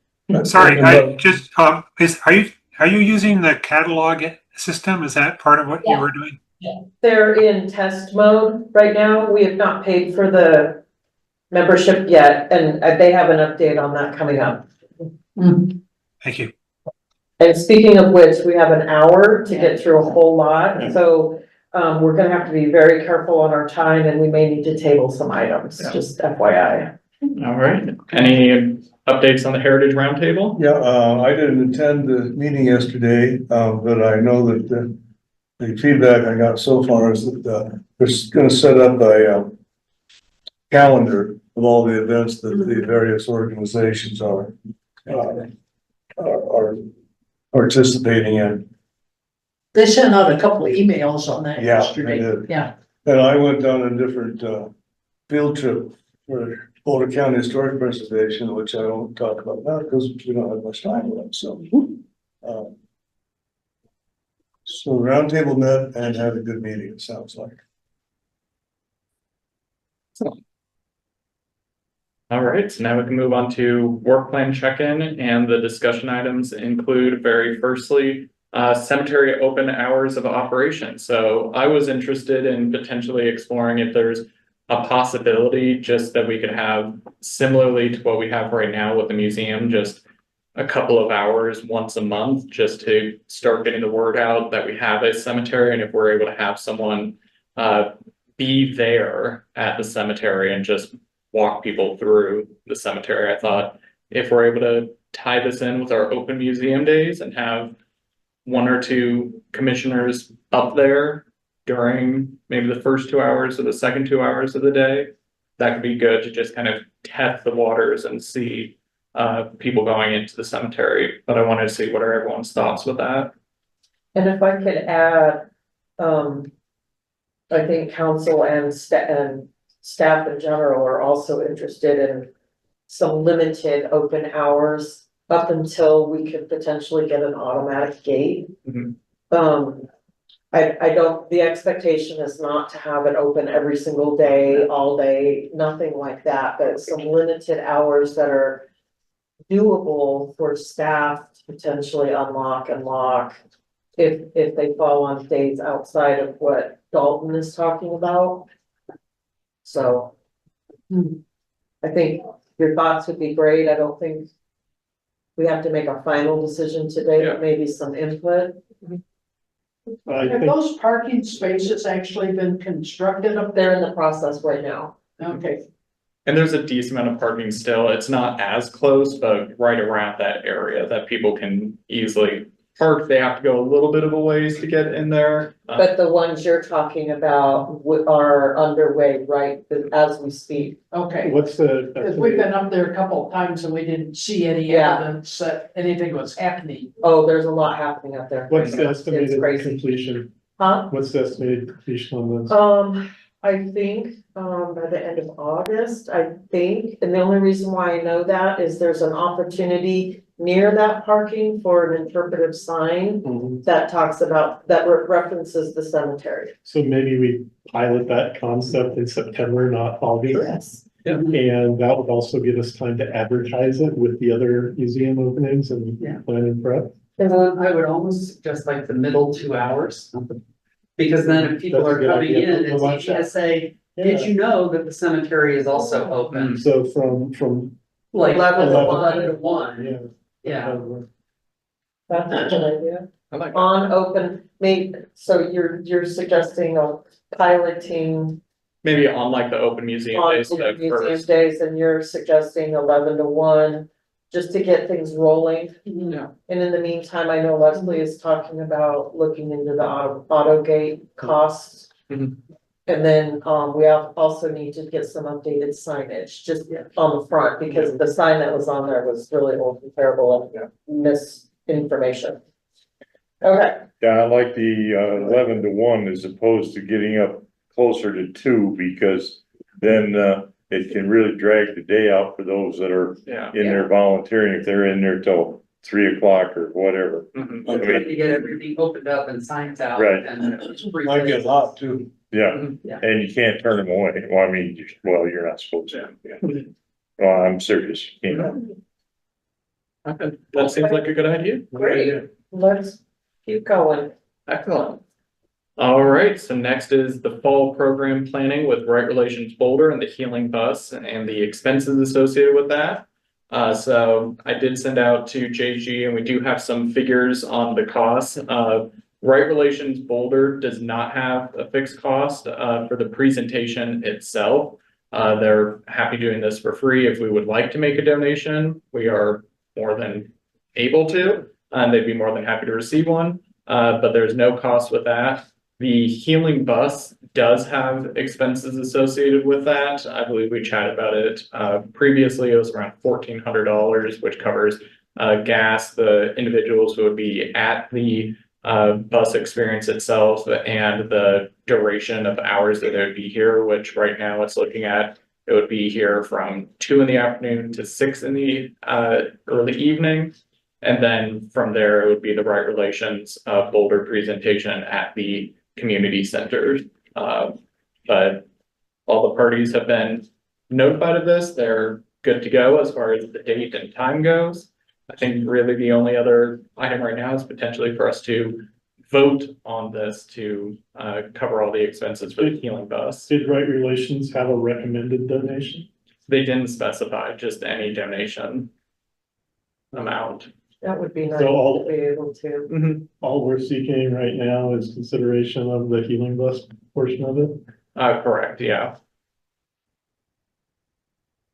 Sorry, I just, are you using the catalog system? Is that part of what you were doing?
They're in test mode right now. We have not paid for the membership yet, and they have an update on that coming up.
Thank you.
And speaking of which, we have an hour to get through a whole lot, so we're gonna have to be very careful on our time, and we may need to table some items, just FYI.
All right, any updates on the Heritage Roundtable?
Yeah, I didn't attend the meeting yesterday, but I know that the feedback I got so far is that, they're gonna set up a, calendar of all the events that the various organizations are participating in.
They sent out a couple of emails on that
Yeah,
yesterday.
they did.
Yeah.
And I went on a different, field trip for Boulder County Historic Preservation, which I won't talk about now because we don't have much time left, so. So roundtable met and had a good meeting, it sounds like.
All right, so now we can move on to work plan check-in, and the discussion items include very firstly, cemetery open hours of operation. So I was interested in potentially exploring if there's a possibility just that we could have similarly to what we have right now with the museum, just a couple of hours once a month, just to start getting the word out that we have a cemetery, and if we're able to have someone be there at the cemetery and just walk people through the cemetery. I thought if we're able to tie this in with our open museum days and have one or two commissioners up there during maybe the first 2 hours or the second 2 hours of the day, that could be good to just kind of test the waters and see people going into the cemetery. But I wanted to see what are everyone's thoughts with that.
And if I could add, I think council and staff in general are also interested in some limited open hours up until we could potentially get an automatic gate. I don't, the expectation is not to have it open every single day, all day, nothing like that, but some limited hours that are doable for staff to potentially unlock and lock if they fall on days outside of what Dalton is talking about. So I think your thoughts would be great. I don't think we have to make a final decision today, but maybe some input.
Have those parking spaces actually been constructed up
They're
there?
in the process right now.
Okay.
And there's a decent amount of parking still. It's not as close, but right around that area that people can easily park. They have to go a little bit of a ways to get in there.
But the ones you're talking about are underway right as we speak.
Okay,
What's the?
because we've been up there a couple of times and we didn't see any
Yeah.
evidence that anything was happening.
Oh, there's a lot happening up there.
What's the
It's
estimated
crazy.
completion?
Huh?
What's the estimated completion on this?
I think, by the end of August, I think, and the only reason why I know that is there's an opportunity near that parking for an interpretive sign that talks about, that references the cemetery.
So maybe we pilot that concept in September, not August.
Yes.
And that would also give us time to advertise it with the other museum openings and
Yeah.
plan and prep.
I would almost suggest like the middle 2 hours. Because then if people
That's a
are
good
coming
idea.
in, it's easy to say, did you know that the cemetery is also open?
So from,
Like
11
to
11 to 1,
yeah.
yeah.
That's a good idea.
I like that.
On open, so you're suggesting a piloting
Maybe on like the open museum
on
days, the
museum
first.
days, and you're suggesting 11 to 1, just to get things rolling.
Yeah.
And in the meantime, I know Leslie is talking about looking into the auto gate costs. And then, we also need to get some updated signage, just on the front, because the sign that was on there was really old and terrible and misinformation. Okay,
Yeah, I like the 11 to 1 as opposed to getting up closer to 2, because then it can really drag the day out for those that are
Yeah.
in there volunteering, if they're in there till 3 o'clock or whatever.
Mhm.
I'm trying to get everything opened up and signed out.
Right.
And it's free
Might get
places.
hot too.
Yeah,
Yeah.
and you can't turn them away. Well, I mean, well, you're not supposed to. Well, I'm serious, you know.
Okay, that seems like a good idea.
great, let's keep going.
Excellent. All right, so next is the fall program planning with Right Relations Boulder and the Healing Bus and the expenses associated with that. So I did send out to JG and we do have some figures on the costs. Right Relations Boulder does not have a fixed cost for the presentation itself. They're happy doing this for free. If we would like to make a donation, we are more than able to, and they'd be more than happy to receive one. But there's no cost with that. The Healing Bus does have expenses associated with that. I believe we chatted about it previously. It was around $1,400, which covers gas, the individuals who would be at the bus experience itself, and the duration of hours that they would be here, which right now it's looking at, it would be here from 2 in the afternoon to 6 in the early evening. And then from there, it would be the Right Relations Boulder presentation at the community centers. But all the parties have been notified of this. They're good to go as far as the date and time goes. I think really the only other item right now is potentially for us to vote on this to cover all the expenses for the Healing Bus.
Did Right Relations have a recommended donation?
They didn't specify, just any donation amount.
That would be nice
So all-
to be able to.
All we're seeking right now is consideration of the Healing Bus portion of it.
Correct, yeah.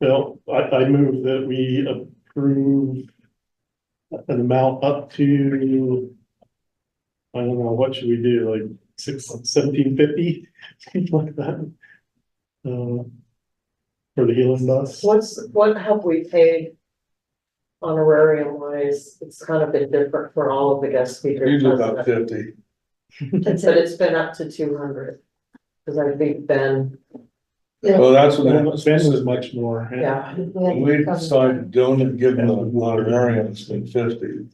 Well, I move that we approve an amount up to, I don't know, what should we do, like 1750, something like that? For the Healing Bus.
What have we paid honorarium wise? It's kind of been different for all of the guest speakers.
Usually
hasn't
about
it?
50.
But it's been up to 200. Cause I think Ben,
Well, that's what
Ben was much more.
yeah,
we decided don't give them the honorarium, it's been 50.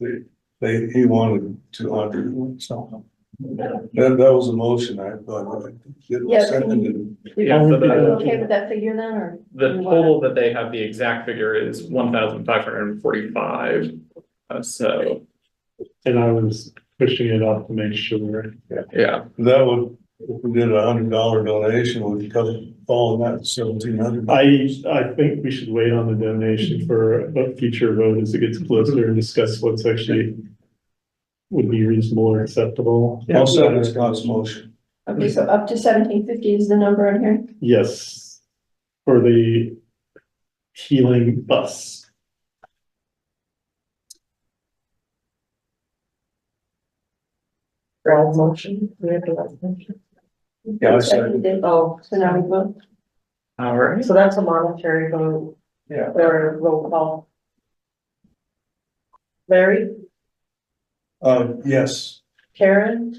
He wanted 200, so. That was a motion, I thought.
Yeah.
Seconded.
Yeah,
Are
so
you
the,
okay with that figure then, or?
the total that they have, the exact figure is 1,545. So,
And I was pushing it up to make sure.
yeah,
That would, if we did $100 donation, would cover all of that 1,700.
I think we should wait on the donation for a future vote as it gets closer and discuss what's actually would be reasonable or acceptable.
I'll second Scott's motion.
Okay, so up to 1750 is the number on here?
Yes, for the Healing Bus.
Brad motion. We have to have a motion.
Yeah, I second.
Oh,
So now we vote.
all right.
so that's a monetary vote.
Yeah.
Or roll call. Larry,
Yes.
Karen?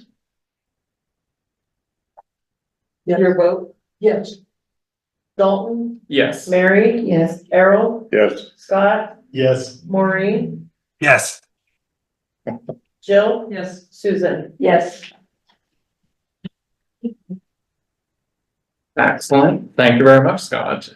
Your vote?
Yes.
Dalton,
Yes.
Mary,
Yes,
Errol,
Yes,
Scott,
Yes,
Maureen,
Yes,
Jill,
Yes.
Susan.
Yes.
Excellent. Thank you very much, Scott.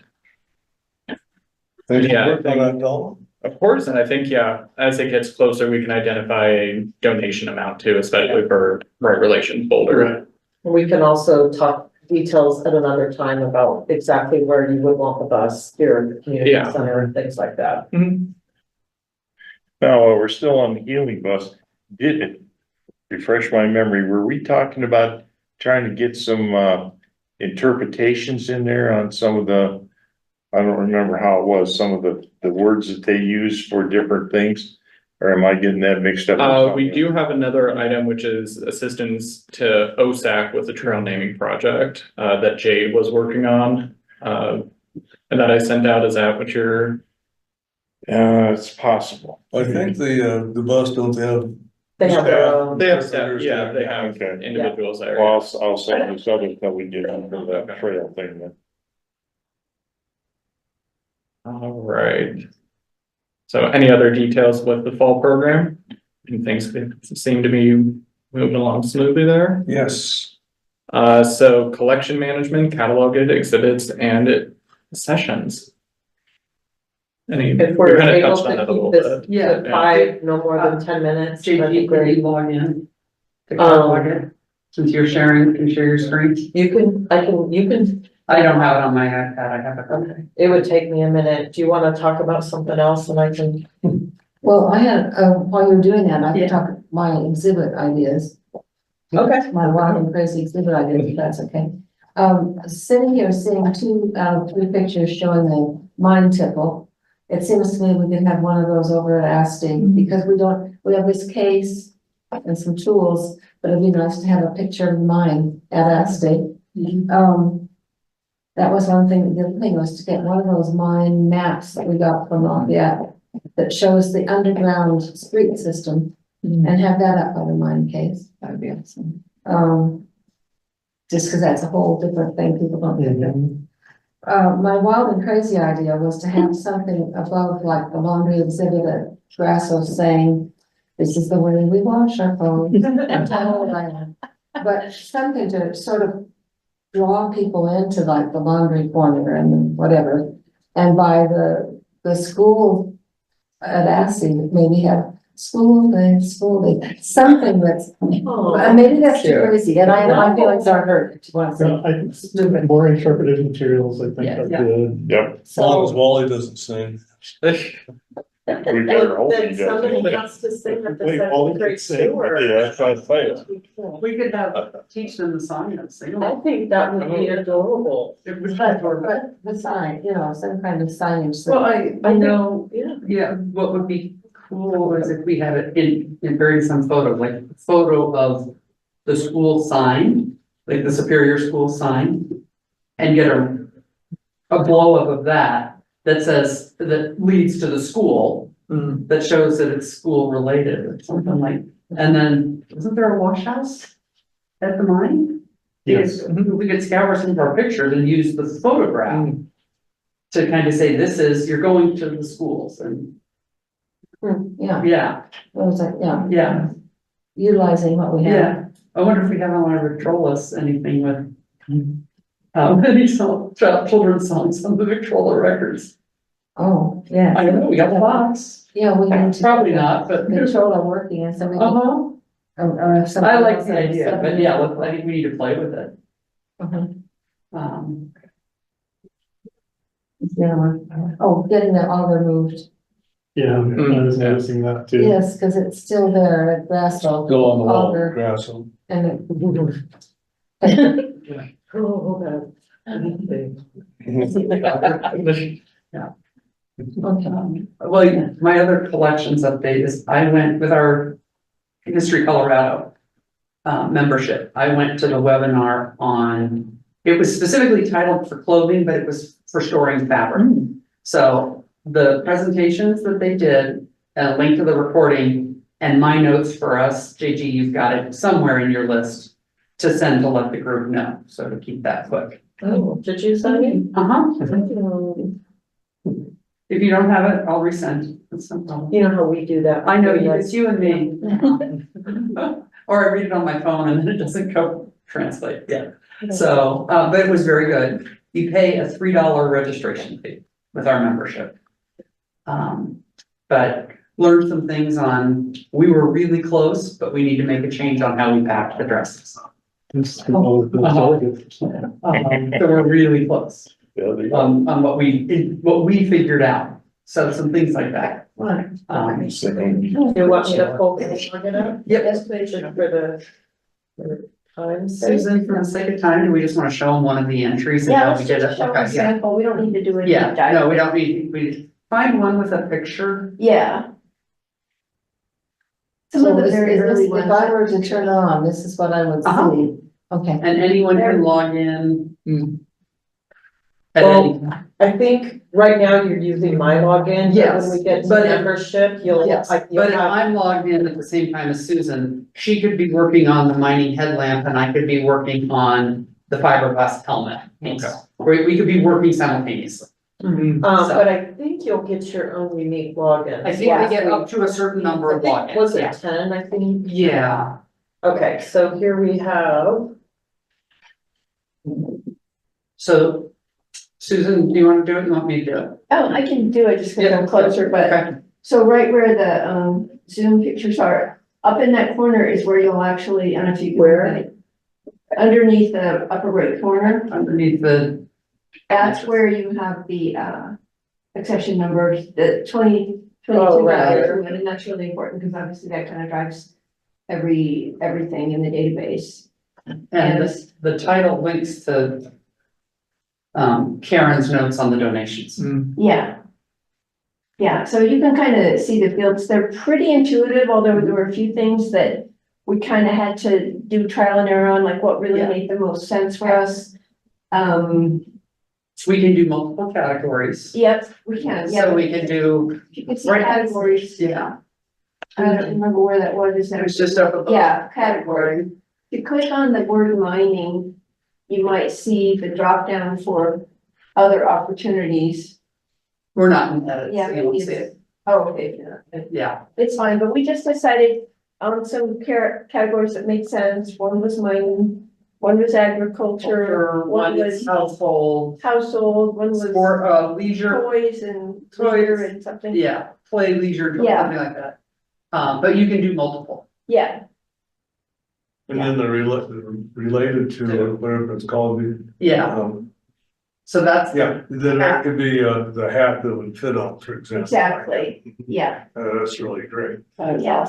Thank you
Yeah,
for that, Dalton.
Of course, and I think, yeah, as it gets closer, we can identify a donation amount too, especially for Right Relations Boulder.
correct.
We can also talk details at another time about exactly where you would want the bus here in the community
Yeah.
center and things like that.
Mhm.
now, we're still on the Healing Bus. Did it refresh my memory? Were we talking about trying to get some interpretations in there on some of the, I don't remember how it was, some of the words that they use for different things. Or am I getting that mixed up? with
We
something?
do have another item, which is assistance to OSAC with the trail naming project, that Jade was working on. And that I sent out, is that what you're?
It's possible.
I think the bus don't have.
They have their
staff.
own.
They have staff, yeah, they have
Okay.
individuals there.
Well, I'll send this other that we did on that trail thing then.
All right. So any other details with the fall program? And things seem to be moving along smoothly there.
Yes.
So collection management, cataloged exhibits and sessions. Any, we
If we're
kind of
able
touched on
to
it a little
keep
bit.
this
Yeah.
to 5, no more than 10 minutes. that'd be
JG, can
great.
you log in? To catalog it, since you're sharing, you can share your screen.
You can,
I don't have it on my iPad, I have it.
okay, it would take me a minute. Do you wanna talk about something else and I can?
Well, I had, while you're doing that, I can talk my exhibit ideas.
Okay.
My wild and crazy exhibit ideas, if that's okay. Sitting here seeing 2 out of 3 pictures showing the mine tipple. It seems to me we could have one of those over at ASTI, because we have this case and some tools, but it'd be nice to have a picture of mine at ASTI. That was one thing. The other thing was to get one of those mine maps that we got from Lafayette that shows the underground street system and have that up by the mine case. That would be awesome. Just because that's a whole different thing people don't think of. My wild and crazy idea was to have something above like the laundry exhibit at Grasso saying, this is the way we wash our clothes. And tell them. But something to sort of draw people into like the laundry corner and whatever. And by the school at ASSI, maybe have school day, something that's, maybe that's too crazy. And my feelings are hurt, if you want to say.
I think more interpretive materials, I think are good.
Yep.
As long as Wally doesn't sing.
We better hope he
Then somebody
doesn't.
has to sing at the
Wait, all
7th
you
grade
can say,
tour.
Yeah, that's what I'm saying.
We could have, teach them the song and sing
I
along.
think that would be adorable.
It was
But
adorable.
the sign, some kind of signage.
Well,
I know, yeah.
Yeah, what would be cool is if we had it in very some photo, like a photo of the school sign, like the Superior School sign. And get a blow up of that says, that leads to the school. That shows that it's school related or something like, and then, isn't there a wash house at the mine?
Yes.
We could scour some of our pictures and use the photograph. To kind of say, this is, you're going to the schools and,
Yeah,
yeah,
it was like,
yeah,
utilizing what we have.
yeah. I wonder if we have on our Victrolas anything with. Any children's songs on the Victrola records.
Oh, yeah.
I know, we got a box.
Yeah, we need to.
Probably not, but.
Control our working and somebody.
Uh-huh.
Or if somebody
I like
else
the
has
idea, but
something.
yeah, look, I think we need to play with it.
Yeah. Oh, getting that all removed.
Yeah, I was noticing that too.
Yes, because it's still there at Grasso.
Still on the wall,
Auger.
Grasso.
And it.
Oh,
Okay.
Well, my other collections update is I went with our History Colorado membership. I went to the webinar on, it was specifically titled for clothing, but it was for storing fabric. So the presentations that they did, a link to the recording and my notes for us, JG, you've got it somewhere in your list to send to let the group know. So to keep that quick.
Oh, did you send me?
If you don't have it, I'll resend. It's no problem.
You know how we do that.
I know, it's you and me. Or I read it on my phone and then it doesn't go translate, yeah. So, but it was very good. You pay a $3 registration fee with our membership. But learned some things on, we were really close, but we need to make a change on how we packed the dresses. So we're really close. On what we figured out, so some things like that.
You want me to pull it up?
Yep.
Yes, please, just for the times.
Susan, for the sake of time, do we just want to show them one of the entries and how we did it?
Show
Okay,
a sample, we don't need to do a deep
yeah,
dive.
no, we don't need, we find one with a picture.
Yeah, Some of
So
the
is
very
this,
early
if
ones.
I were to turn it on, this is what I would
Uh-huh.
see. Okay.
And anyone can log in. At
Well,
any time.
I think right now you're using my login, but
Yes,
when we get to
but if-
membership, you'll,
Yes,
you'll
but if
have.
I'm logged in at the same time as Susan, she could be working on the mining headlamp and I could be working on the fiberglass helmet piece.
Okay.
We could be working simultaneously.
But I think you'll get your own unique login.
I think we get up to a certain number of logins.
Was
Yeah.
it 10, I think?
Yeah,
Okay, so here we have,
so Susan, do you wanna do it? You want me to do it?
Oh, I can do it just because
Yeah.
I'm closer, but,
Okay.
so right where the, Zoom pictures are, up in that corner is where you'll actually, I don't know if you can.
Where?
Underneath the upper right corner,
Underneath the,
that's where you have the, exception numbers, the 2022.
Oh, right.
And that's really important because obviously that kind of drives everything in the database.
and the title links to Karen's notes on the donations.
Yeah. Yeah, so you can kind of see the fields. They're pretty intuitive, although there were a few things that we kind of had to do trial and error on, like what really
Yeah.
made the most sense for us.
We can do multiple categories.
Yep, we can, yeah.
So we can do,
You can see
right.
categories.
yeah,
I don't remember where that was. Is that-
it's just up above.
Yeah, category. If you click on the word mining, you might see the drop down for other opportunities.
We're not in edit.
Yeah,
so you won't
maybe
see it.
Oh, okay, yeah.
Yeah,
It's fine, but we just decided on some categories that make sense. One was mining, one was agriculture,
one
one
is
was
household,
household, one was
sport, leisure,
toys and
Toys.
leisure and something.
yeah, play, leisure,
Yeah.
something like that. But you can do multiple.
Yeah,
And then they're related to whatever it's called.
Yeah,
Um,
so that's,
yeah, then that could be, the hat that would fit on, for example.
exactly. Yeah,
That's really great.
yeah.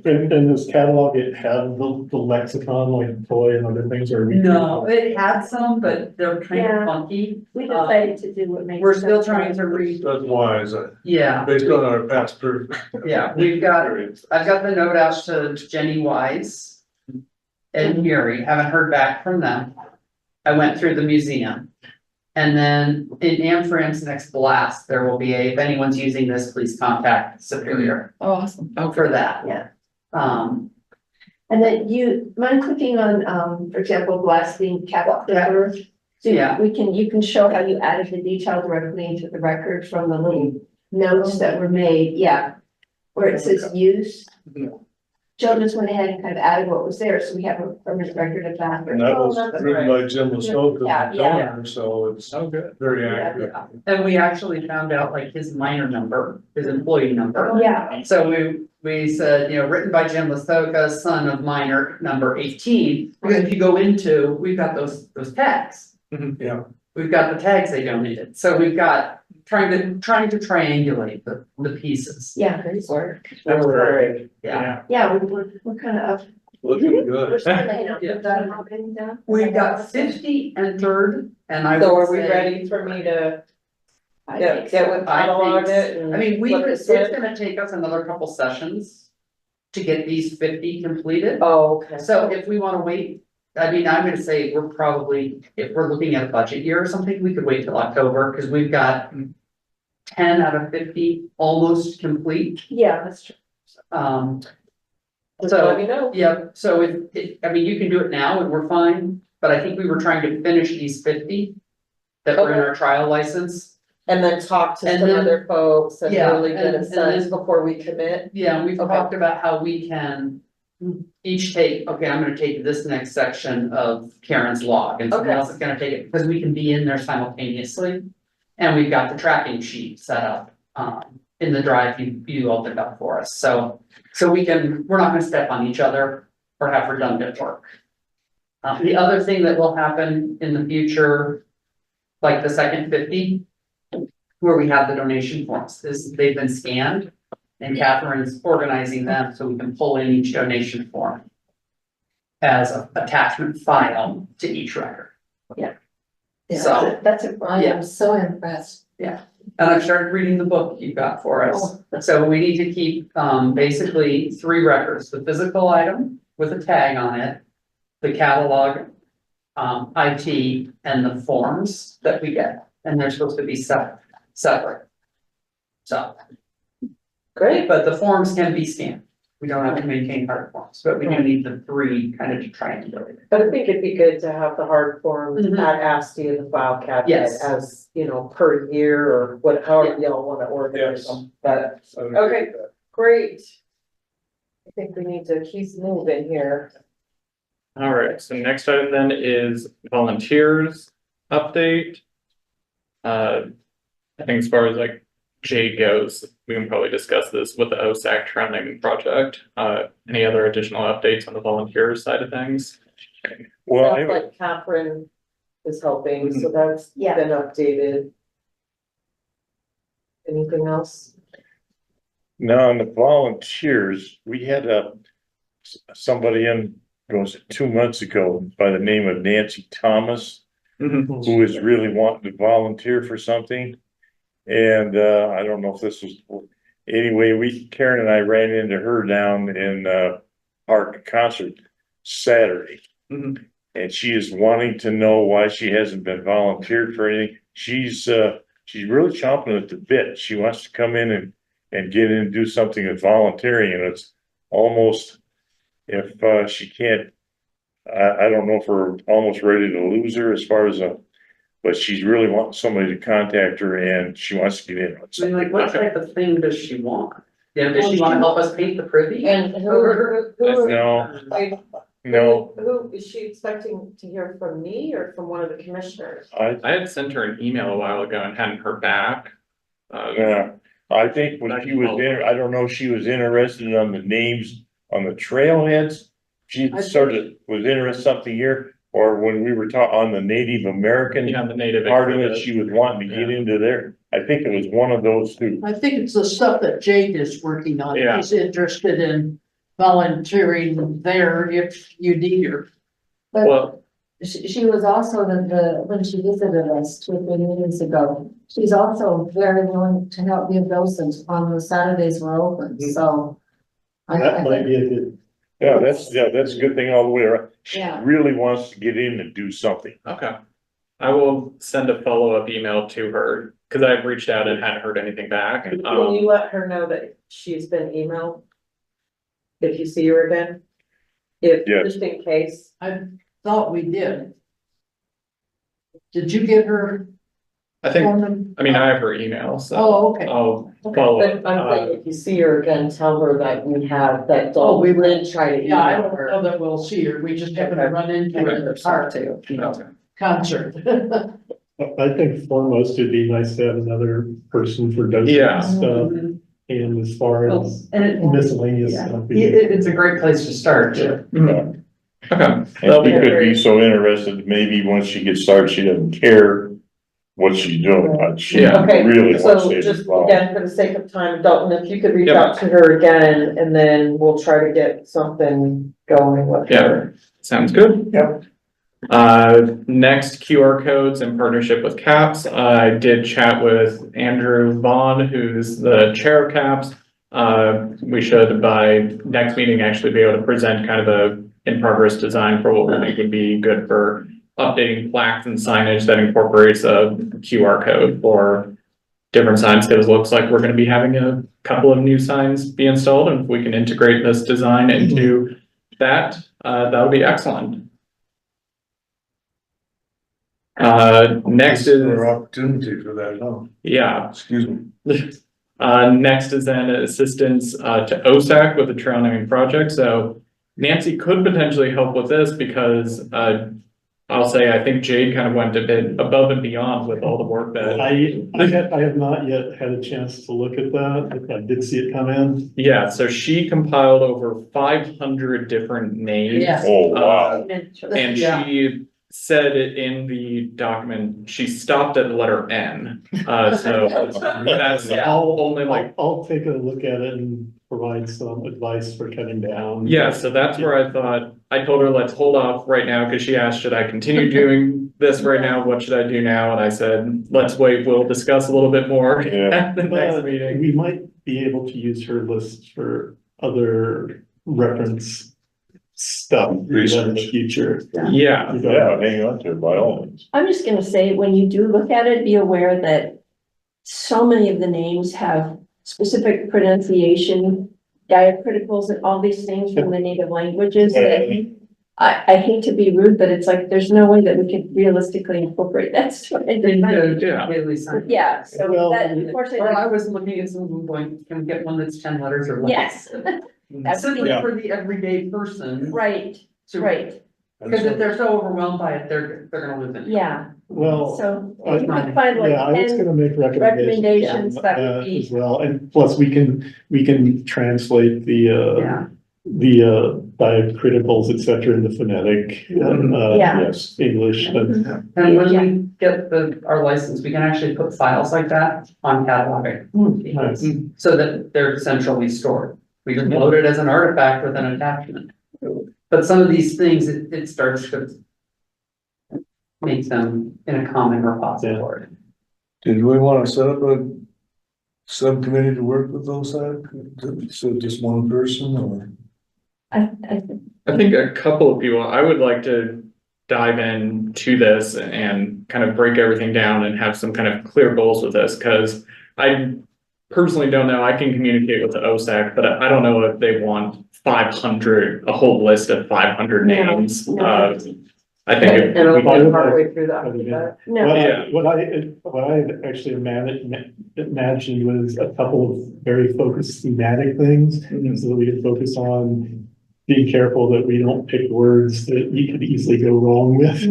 And this catalog, it had the lexicon, like toy and other things, or?
no, it had some, but they're kind
Yeah.
of funky.
We decided to do what makes.
We're still
sense.
trying to read,
That's wise,
yeah,
based on our past.
yeah, I've got the note out to Jenny Wise and Mary, haven't heard back from them. I went through the museum. And then in Anne Frank's next blast, there will be if anyone's using this, please contact Superior
Awesome.
for that.
Yeah.
Um,
And then you mind clicking on, for example, blasting capital. So
Yeah.
you can show how you added the detail directly into the record from the little notes that were made, yeah. Where it says use. Joe just went ahead and kind of added what was there, so we have a permanent record of that.
And that was
Oh, that's
written
right.
by Jim Lestoka,
Yeah,
the
yeah.
donor, so it's
Oh, good.
very
Yeah,
accurate.
and we actually found out like his minor number, his employee number.
Yeah,
So we said, written by Jim Lestoka, son of minor number 18, because if you go into, we've got those tags.
Yeah.
We've got the tags they donated, so we've got trying to triangulate the pieces.
yeah, great work.
That's great.
Yeah,
Yeah, we're kind of up.
Looking
We're
good.
still laying out.
Yeah. we've got 50 entered, and I
So
would
are we
say-
ready for me to
I
get
think
get
so.
with
I
catalog
think
it? and
I mean,
look
it's
at it?
gonna take us another couple sessions to get these 50 completed.
Oh, okay.
So if we wanna wait, I mean, I'm gonna say we're probably, if we're looking at a budget year or something, we could wait till October, cause we've got 10 out of 50 almost complete.
Yeah, that's true.
Just
So,
let me know.
yeah, so I mean, you can do it now and we're fine, but I think we were trying to finish these 50 that were in our trial license.
And then talk to
And
some
then-
other folks and
Yeah,
really get a
and
sense
then-
before we commit.
Yeah, we've
Okay.
talked about how we can each take, okay, I'm gonna take this next section of Karen's log and someone
Okay.
else is gonna take it, because we can be in there simultaneously. And we've got the tracking sheet set up, in the drive you opened up for us, so we're not gonna step on each other or have redundant work. The other thing that will happen in the future, like the second 50, where we have the donation forms, is they've been scanned. And Catherine's organizing them so we can pull in each donation form as an attachment file to each record.
Yeah.
So,
That's
I am so impressed.
and I've started reading the book you got for us. So we need to keep, basically 3 records, the physical item with a tag on it, the catalog, IT, and the forms that we get, and they're supposed to be separate. So,
Great.
but the forms can be scanned. We don't have to maintain hard forms, but we do need the 3 kind of to triangulate.
But I think it'd be good to have the hard form
Mhm.
at ASTI in the file cabinet
Yes.
as, you know, per year or however y'all wanna organize them, but, okay, great. I think we need to keep moving here.
All right, so next item then is volunteers update. I think as far as like Jade goes, we can probably discuss this with the OSAC trail naming project. Any other additional updates on the volunteers side of things?
Well,
Sounds like Catherine is helping, so that's
Yeah.
been updated. Anything else?
now on the volunteers, we had somebody in, was it 2 months ago by the name of Nancy Thomas, who is really wanting to volunteer for something. And, I don't know if this was, anyway, Karen and I ran into her down in, Park Concert Saturday.
Mhm.
And she is wanting to know why she hasn't been volunteered for anything. She's really chomping at the bit. She wants to come in and get in and do something with volunteering, and it's almost, if, she can't, I don't know if we're almost ready to lose her as far as but she's really wanting somebody to contact her and she wants to get in on
I mean,
something.
like, what type of thing does she want? Yeah, does she wanna help us paint the privy?
And who,
No,
like,
no,
who, is she expecting to hear from me or from one of the commissioners?
I,
I had sent her an email a while ago and hadn't heard back.
yeah, I think when she was in, I don't know, she was interested on the names on the trailheads. She sort of was interested in something here, or when we were on the Native American
Yeah, the native.
part of it,
exhibit.
she was wanting to get into there. I think it was one of those two.
I think it's the stuff that Jade is working on.
Yeah.
He's interested in volunteering there if you need her.
But
Well,
she was also when she visited us 2 or 3 meetings ago, she's also very willing to help give docents on the Saturdays we're open, so. I
That might
think,
be a good,
That's a good thing all the way around. She
Yeah.
really wants to get in and do something.
okay. I will send a follow-up email to her, cause I've reached out and hadn't heard anything back.
Can you let her know that she's been emailed? If you see her again? If,
Yes.
just in case.
Thought we did. Did you get her?
I think,
phone number?
I mean, I have her email, so.
Oh, okay.
I'll follow up.
But I'm saying, if you see her again, tell her that we have that.
Oh, we
did try to
Yeah, I
email
don't
her.
know that we'll see her. We just happened to run into her at the park
Okay.
concert.
I think foremost, it'd be nice to have another person for
Yeah.
docent stuff. And as far
Well,
as
and it,
miscellaneous
yeah,
stuff.
it's a great place to start too.
Mhm. Okay.
And
That'll
she
be
could
great.
be so interested, maybe once she gets started, she doesn't care what she's doing, but she
Yeah.
really
Okay,
wants
so
to get
just
involved.
again, for the sake of time, Dalton, if you could reach
Yep.
out to her again, and then we'll try to get something going with
Yeah.
her.
Sounds good.
Yep.
Next QR codes in partnership with CAPS. I did chat with Andrew Vaughn, who's the chair of CAPS. We should by next meeting actually be able to present kind of a in progress design for what we think would be good for updating plaques and signage that incorporates a QR code for different signs, because it looks like we're gonna be having a couple of new signs be installed, and if we can integrate this design into that, that would be excellent. Next is,
Another opportunity for that, huh?
yeah,
Excuse me.
next is then assistance to OSAC with the trail naming project. So Nancy could potentially help with this because I'll say I think Jade kind of went a bit above and beyond with all the work that.
I have not yet had a chance to look at that. I did see it come in.
Yeah, so she compiled over 500 different names.
Yeah.
Oh, wow.
And
Yeah.
she said it in the document, she stopped at the letter N. So that's only like,
I'll take a look at it and provide some advice for cutting down.
yeah, so that's where I thought, I told her, let's hold off right now, because she asked, should I continue doing this right now? What should I do now? And I said, let's wait, we'll discuss a little bit more
Yeah.
at the next
But
meeting.
we might be able to use her list for other reference stuff in the
Research.
future.
Yeah,
Yeah, hang on to it by all means.
I'm just gonna say, when you do look at it, be aware that so many of the names have specific pronunciation, diacriticals and all these things from the native languages that I hate to be rude, but it's like, there's no way that we could realistically incorporate that stuff into
Into
Yeah.
daily sign.
Yeah, so
Well,
that,
Or
unfortunately,
I was looking at some of them going, can we get one that's 10 letters or less?
yes. That's
Simply
the,
for the everyday person.
right,
to-
right,
Because if they're so overwhelmed by it, they're gonna lose it.
yeah,
Well,
so
I-
if you could find
yeah, I
like
was
10
gonna make
recommendations,
recommendations
that would be,
as well, and plus we can translate
Yeah.
the diacriticals, et cetera, into phonetic,
Yeah.
Yes.
English, and
And when we get our license, we can actually put files like that on cataloging.
nice.
So that they're centrally stored. We can load it as an artifact with an attachment. But some of these things, it starts to make them in a common repository.
Did we want to set up a subcommittee to work with those, so just one person or?
I,
I think a couple of people, I would like to dive into this and kind of break everything down and have some kind of clear goals with this, because I personally don't know, I can communicate with the OSAC, but I don't know if they want 500, a whole list of 500
No,
names.
no.
I think if
And
we
it'll
can-
be partway through the alphabet.
no,
Yeah.
What I actually imagined was a couple of very focused thematic things, so that we can focus on being careful that we don't pick words that you could easily go wrong with.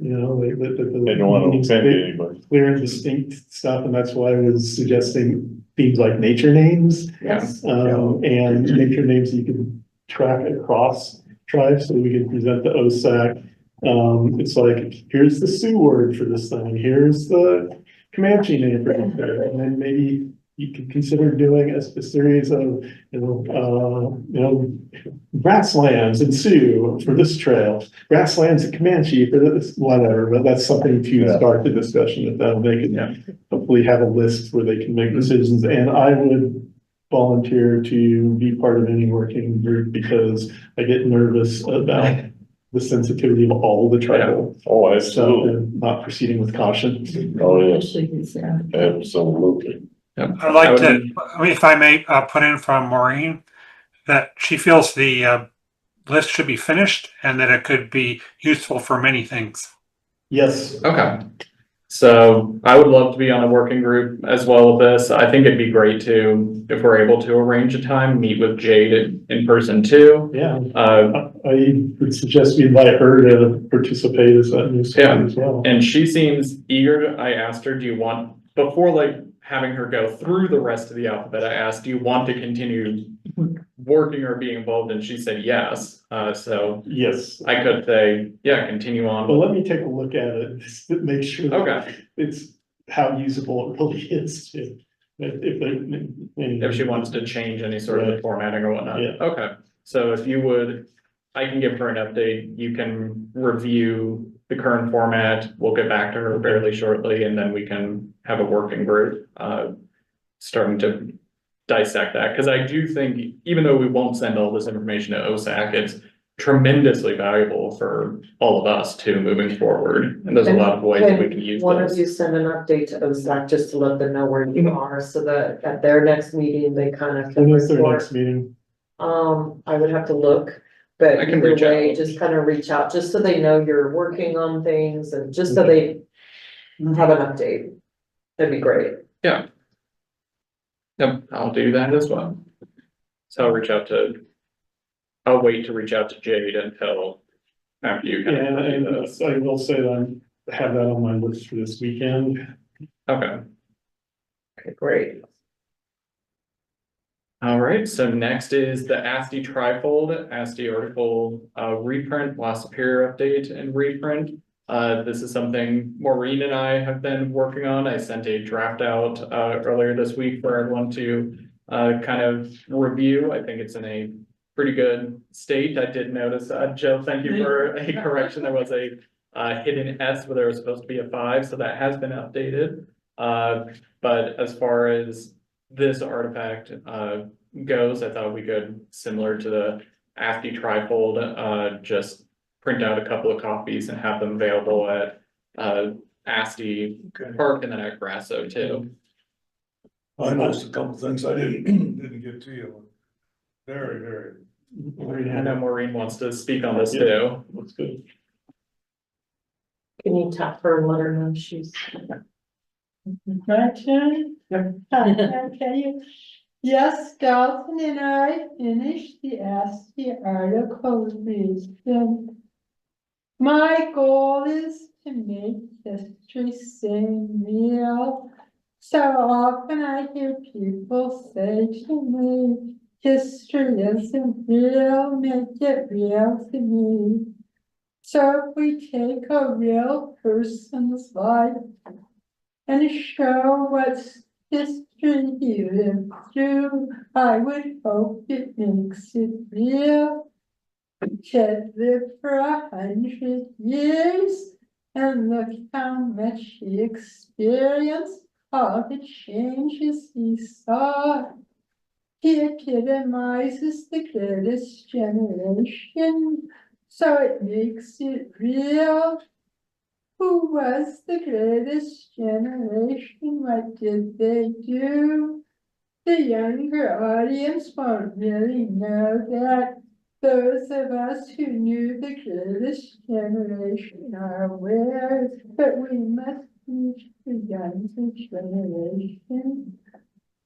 You know,
They don't want to offend anybody.
clear and distinct stuff, and that's why I was suggesting themes like nature names.
yes,
And nature names you can track across tribes, so we can present the OSAC. It's like, here's the Sioux word for this thing, here's the Comanche name for this thing, and then maybe you could consider doing a series of, grasslands and Sioux for this trail, grasslands and Comanche for this, whatever, but that's something to start the discussion with them. They can hopefully have a list where they can make decisions, and I would volunteer to be part of any working group, because I get nervous about the sensitivity of all the tribal
Oh,
stuff
absolutely.
and not proceeding with caution.
Oh, yes, absolutely.
I'd like to, if I may, put in from Maureen, that she feels the list should be finished and that it could be useful for many things.
Yes,
Okay. So I would love to be on a working group as well with this. I think it'd be great to, if we're able to arrange a time, meet with Jade in person too.
yeah. I would suggest we invite her to participate as a new student as well.
And she seems eager to, I asked her, do you want, before like having her go through the rest of the alphabet, I asked, do you want to continue working or being involved? And she said yes. So
Yes.
I could say, yeah, continue on.
But let me take a look at it, just to make sure that
Okay,
it's how usable it really is too.
if she wants to change any sort of
Right.
formatting or whatnot.
Yeah.
Okay, so if you would, I can give her an update. You can review the current format. We'll get back to her fairly shortly, and then we can have a working group, starting to dissect that. Because I do think, even though we won't send all this information to OSAC, it's tremendously valuable for all of us too, moving forward. And there's a lot of ways that we can use
One of
this.
you send an update to OSAC just to let them know where you are, so that at their next meeting, they kind of can
When is their
report.
next meeting?
I would have to look, but
I can
either
reach out.
way, just kind of reach out, just so they know you're working on things and just so they have an update. That'd be great.
Yep, I'll do that as well. So I'll wait to reach out to Jade until after you. kind of
Yeah,
review
and
this.
I will say that I have that on my list for this weekend.
Okay,
Okay, great.
All right, so next is the ASTI trifold, ASTI article, reprint, La Superior update and reprint. This is something Maureen and I have been working on. I sent a draft out, earlier this week for everyone to, kind of review. I think it's in a pretty good state. I did notice, Joe, thank you for a correction. There was a, hidden S where there was supposed to be a 5, so that has been updated. But as far as this artifact, goes, I thought we could, similar to the ASCII trifold, just print out a couple of copies and have them available at ASCII Park and then at Grasso too.
I noticed a couple things I didn't get to you. Very.
I know Maureen wants to speak on this too.
That's good.
Can you tap her and let her know she's?
My turn? Okay. Yes, Dalton and I finished the ASCII article revision. My goal is to make history seem real. So often I hear people say to me, history isn't real, make it real to me. So if we take a real person's life and show what's history he lived through, I would hope it makes it real. Kid lived for 100 years, and look how much he experienced, all the changes he saw. He epitomizes the greatest generation, so it makes it real. Who was the greatest generation? What did they do? The younger audience won't really know that. Those of us who knew the greatest generation are aware, but we must teach the younger generation.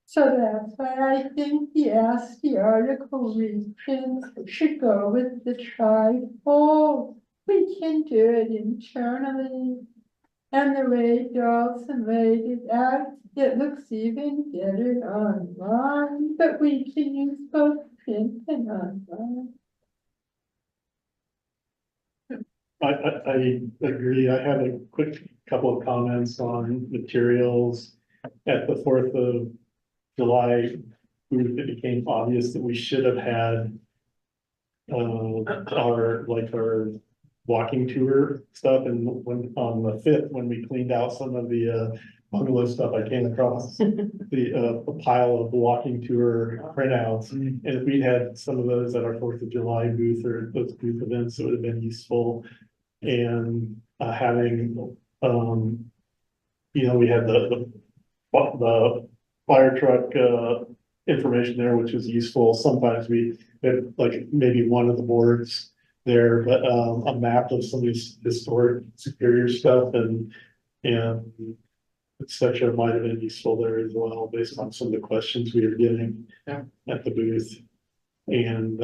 So that's why I think the ASCII article reprint should go with the trifold. We can do it internally. And the way Dawson laid it out, it looks even better online, but we can use both print and online.
I agree. I had a quick couple of comments on materials. At the 4th of July booth, it became obvious that we should have had our walking tour stuff, and when on the 5th, when we cleaned out some of the bungalow stuff, I came across a pile of walking tour printouts. And if we had some of those at our 4th of July booth or those booth events, it would have been useful. And having we had the fire truck information there, which was useful. Sometimes we had maybe one of the boards there, but a map of some of these historic Superior stuff and et cetera might have been useful there as well, based on some of the questions we were getting at the booth. And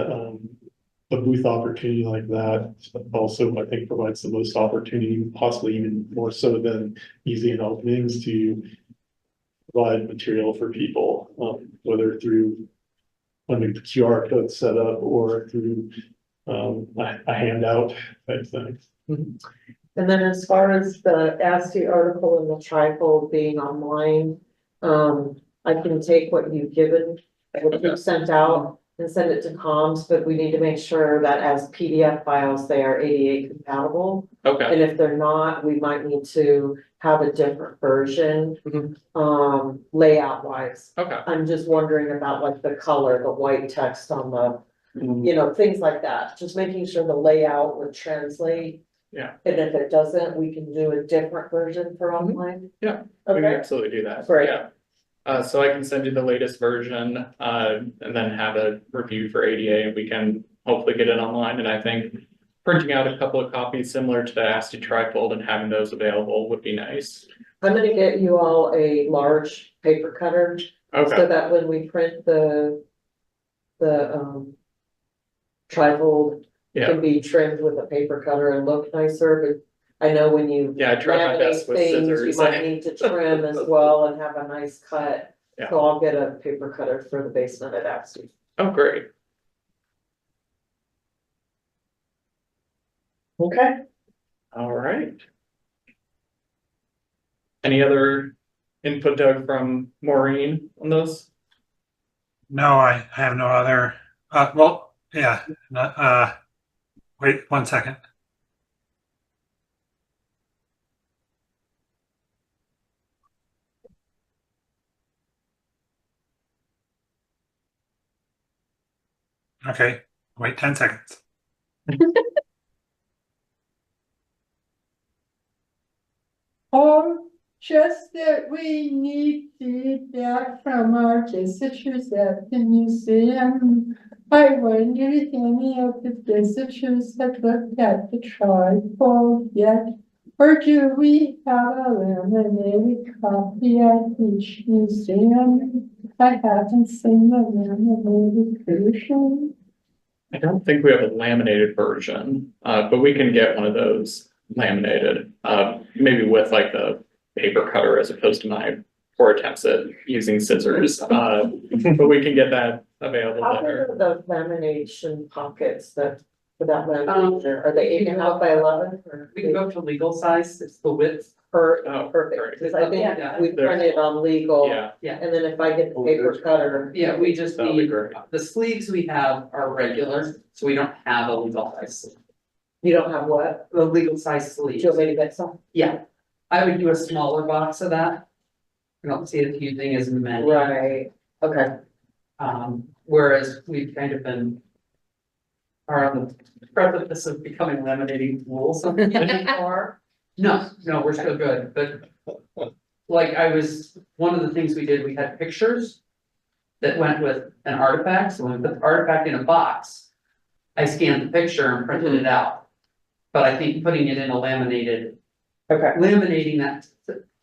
a booth opportunity like that also, I think, provides the most opportunity, possibly even more so than museum openings, to provide material for people, whether through the QR code set up or through a handout type thing.
And then as far as the ASCII article and the trifold being online, I can take what you've given, what you've sent out, and send it to comms, but we need to make sure that as PDF files, they are ADA compatible.
Okay.
And if they're not, we might need to have a different version, layout wise.
Okay.
I'm just wondering about the color, the white text on the, things like that, just making sure the layout would translate.
Yeah.
And if it doesn't, we can do a different version for online.
Yeah, we can
Okay,
absolutely do that.
Great.
Yeah. So I can send you the latest version, and then have a review for ADA, and we can hopefully get it online. And I think printing out a couple of copies similar to the ASCII trifold and having those available would be nice.
I'm gonna get you all a large paper cutter,
Okay.
so that when we print the trifold, it can be trimmed with a paper cutter and look nicer, but I know when you
Yeah, I try my
laminate
best with
things,
scissors.
you might need to trim as well and have a nice cut.
Yeah.
So I'll get a paper cutter for the basement at Axie.
Oh, great.
Okay.
All right. Any other input, Doug, from Maureen on those?
No, I have no other, well, yeah, wait 1 second. Okay, wait 10 seconds.
Or just that we need feedback from our visitors at the museum. I wonder if any of the visitors have looked at the trifold yet? Or do we have a laminated copy at each museum? I haven't seen the laminated version.
I don't think we have a laminated version, but we can get one of those laminated, maybe with like the paper cutter as opposed to my poor attempts at using scissors. But we can get that available
How big
there.
are the lamination pockets that, for that lamination, are they 8.5 by 11 or?
We can go to legal size, it's the width.
Oh,
Perfect,
great.
because I think
Yeah.
we printed on legal.
Yeah,
And then if I get the paper cutter.
Yeah, we just
that'll be
need,
great.
the sleeves we have are regular, so we don't have a legal size sleeve.
You don't have what?
The legal size
Do
sleeve.
you want me to get some?
Yeah, I would do a smaller box of that. I don't see it using as many.
Right, okay.
Whereas we've kind of been. Are on the precipice of becoming laminating rules anymore. No, we're still good, but. Like one of the things we did, we had pictures. That went with an artifact, so when we put the artifact in a box. I scanned the picture and printed it out. But I think putting it in a laminated,
Okay.
laminating that,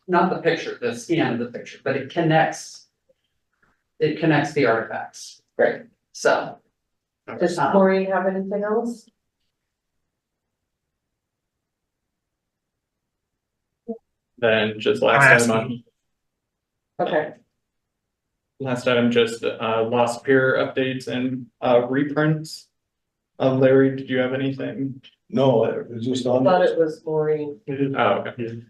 not the picture, the scan of the picture, but it connects. It connects the artifacts.
Great.
So.
Does Maureen have anything else?
Then just
I'm
last item
asking.
on,
Okay,
last item, just lost peer updates and reprints. Larry, did you have anything?
No, it was just
I
on.
thought it was Maureen.
Oh, okay.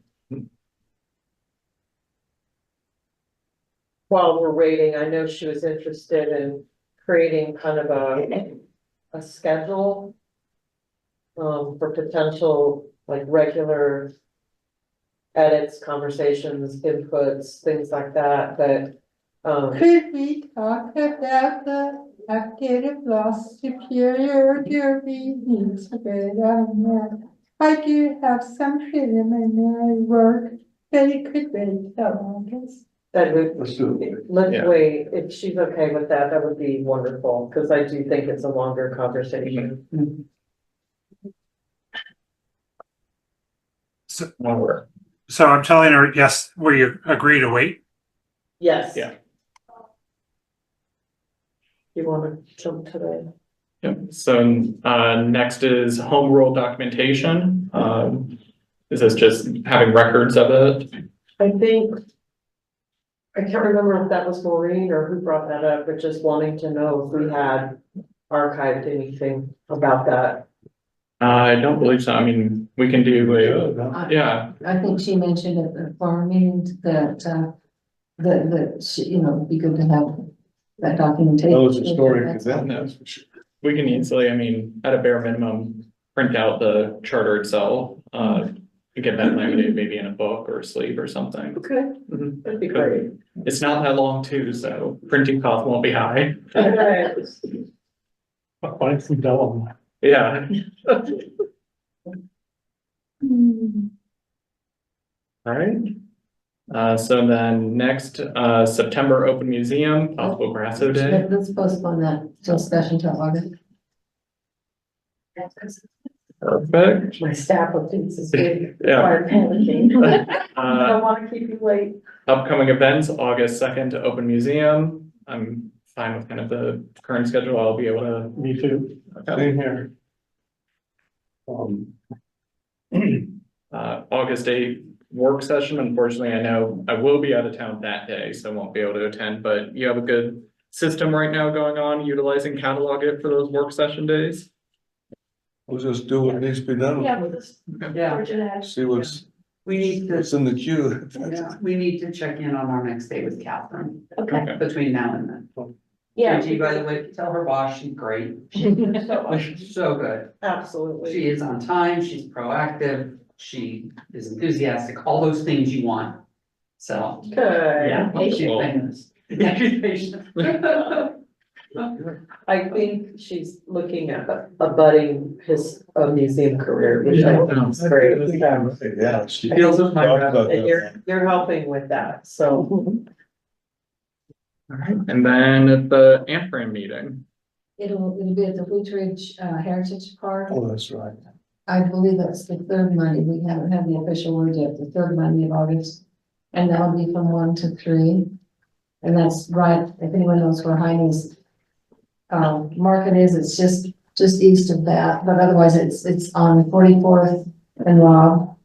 While we're waiting, I know she was interested in creating kind of a schedule. For potential, like regular. Edits, conversations, inputs, things like that, but.
Could we talk about the updated loss superior, or do we need to wait on that? I do have some preliminary work, but it could wait till August.
That would,
Let's do it.
let's
Yeah.
wait, if she's okay with that, that would be wonderful, cause I do think it's a longer conversation.
Well,
So I'm telling her, yes, we agree to wait.
Yes.
Yeah.
You wanna jump to the,
Yep, so next is home rule documentation. Is this just having records of it?
I think. I can't remember if that was Maureen or who brought that up, but just wanting to know if we had archived anything about that.
I don't believe so. I mean, we can do a, yeah,
I think she mentioned at the farm meeting that, that she, it'd be good to have that documentation.
That was historic
That's
event,
all.
that's for sure.
we can easily, I mean, at a bare minimum, print out the charter itself. Get that laminated maybe in a book or a sleeve or something.
Okay,
Mhm.
that'd be great.
It's not that long too, so printing cost won't be high.
Okay.
I'll find some vellum.
Yeah. All right. So then next, September open museum, possible Grasso Day.
Let's postpone that discussion till August.
Perfect.
My staff updates is big.
Yeah.
I'm panicking. I
Uh,
don't wanna keep you late.
upcoming events, August 2nd to open museum. I'm fine with kind of the current schedule. I'll be able to.
Me too.
Same here.
August 8th, work session. Unfortunately, I know I will be out of town that day, so I won't be able to attend, but you have a good system right now going on, utilizing Catalog It for those work session days?
We'll just do what needs to be done.
Yeah, we'll just
Yeah,
forge ahead.
See what's
we need to,
in the queue.
yeah, we need to check in on our next day with Catherine
Okay.
between now and then.
Yeah.
Gigi, by the way, tell her boss she's great. She's so good.
Absolutely.
She is on time, she's proactive, she is enthusiastic, all those things you want. So,
Good.
yeah, she's
Wonderful.
famous. Yeah, she's patient.
I think she's looking at a budding museum career, which I think is great.
Yeah. She
Feels with my
talked about
And
that.
you're helping with that, so.
Alright, and then at the Amfram meeting,
It'll be at the Wheatridge Heritage Park.
Oh, that's right.
I believe that's the third Monday. We haven't had the official word yet, the third Monday of August. And that'll be from 1 to 3. And that's right, if anyone knows where Heine's market is, it's just east of that, but otherwise it's on 44th and Rob.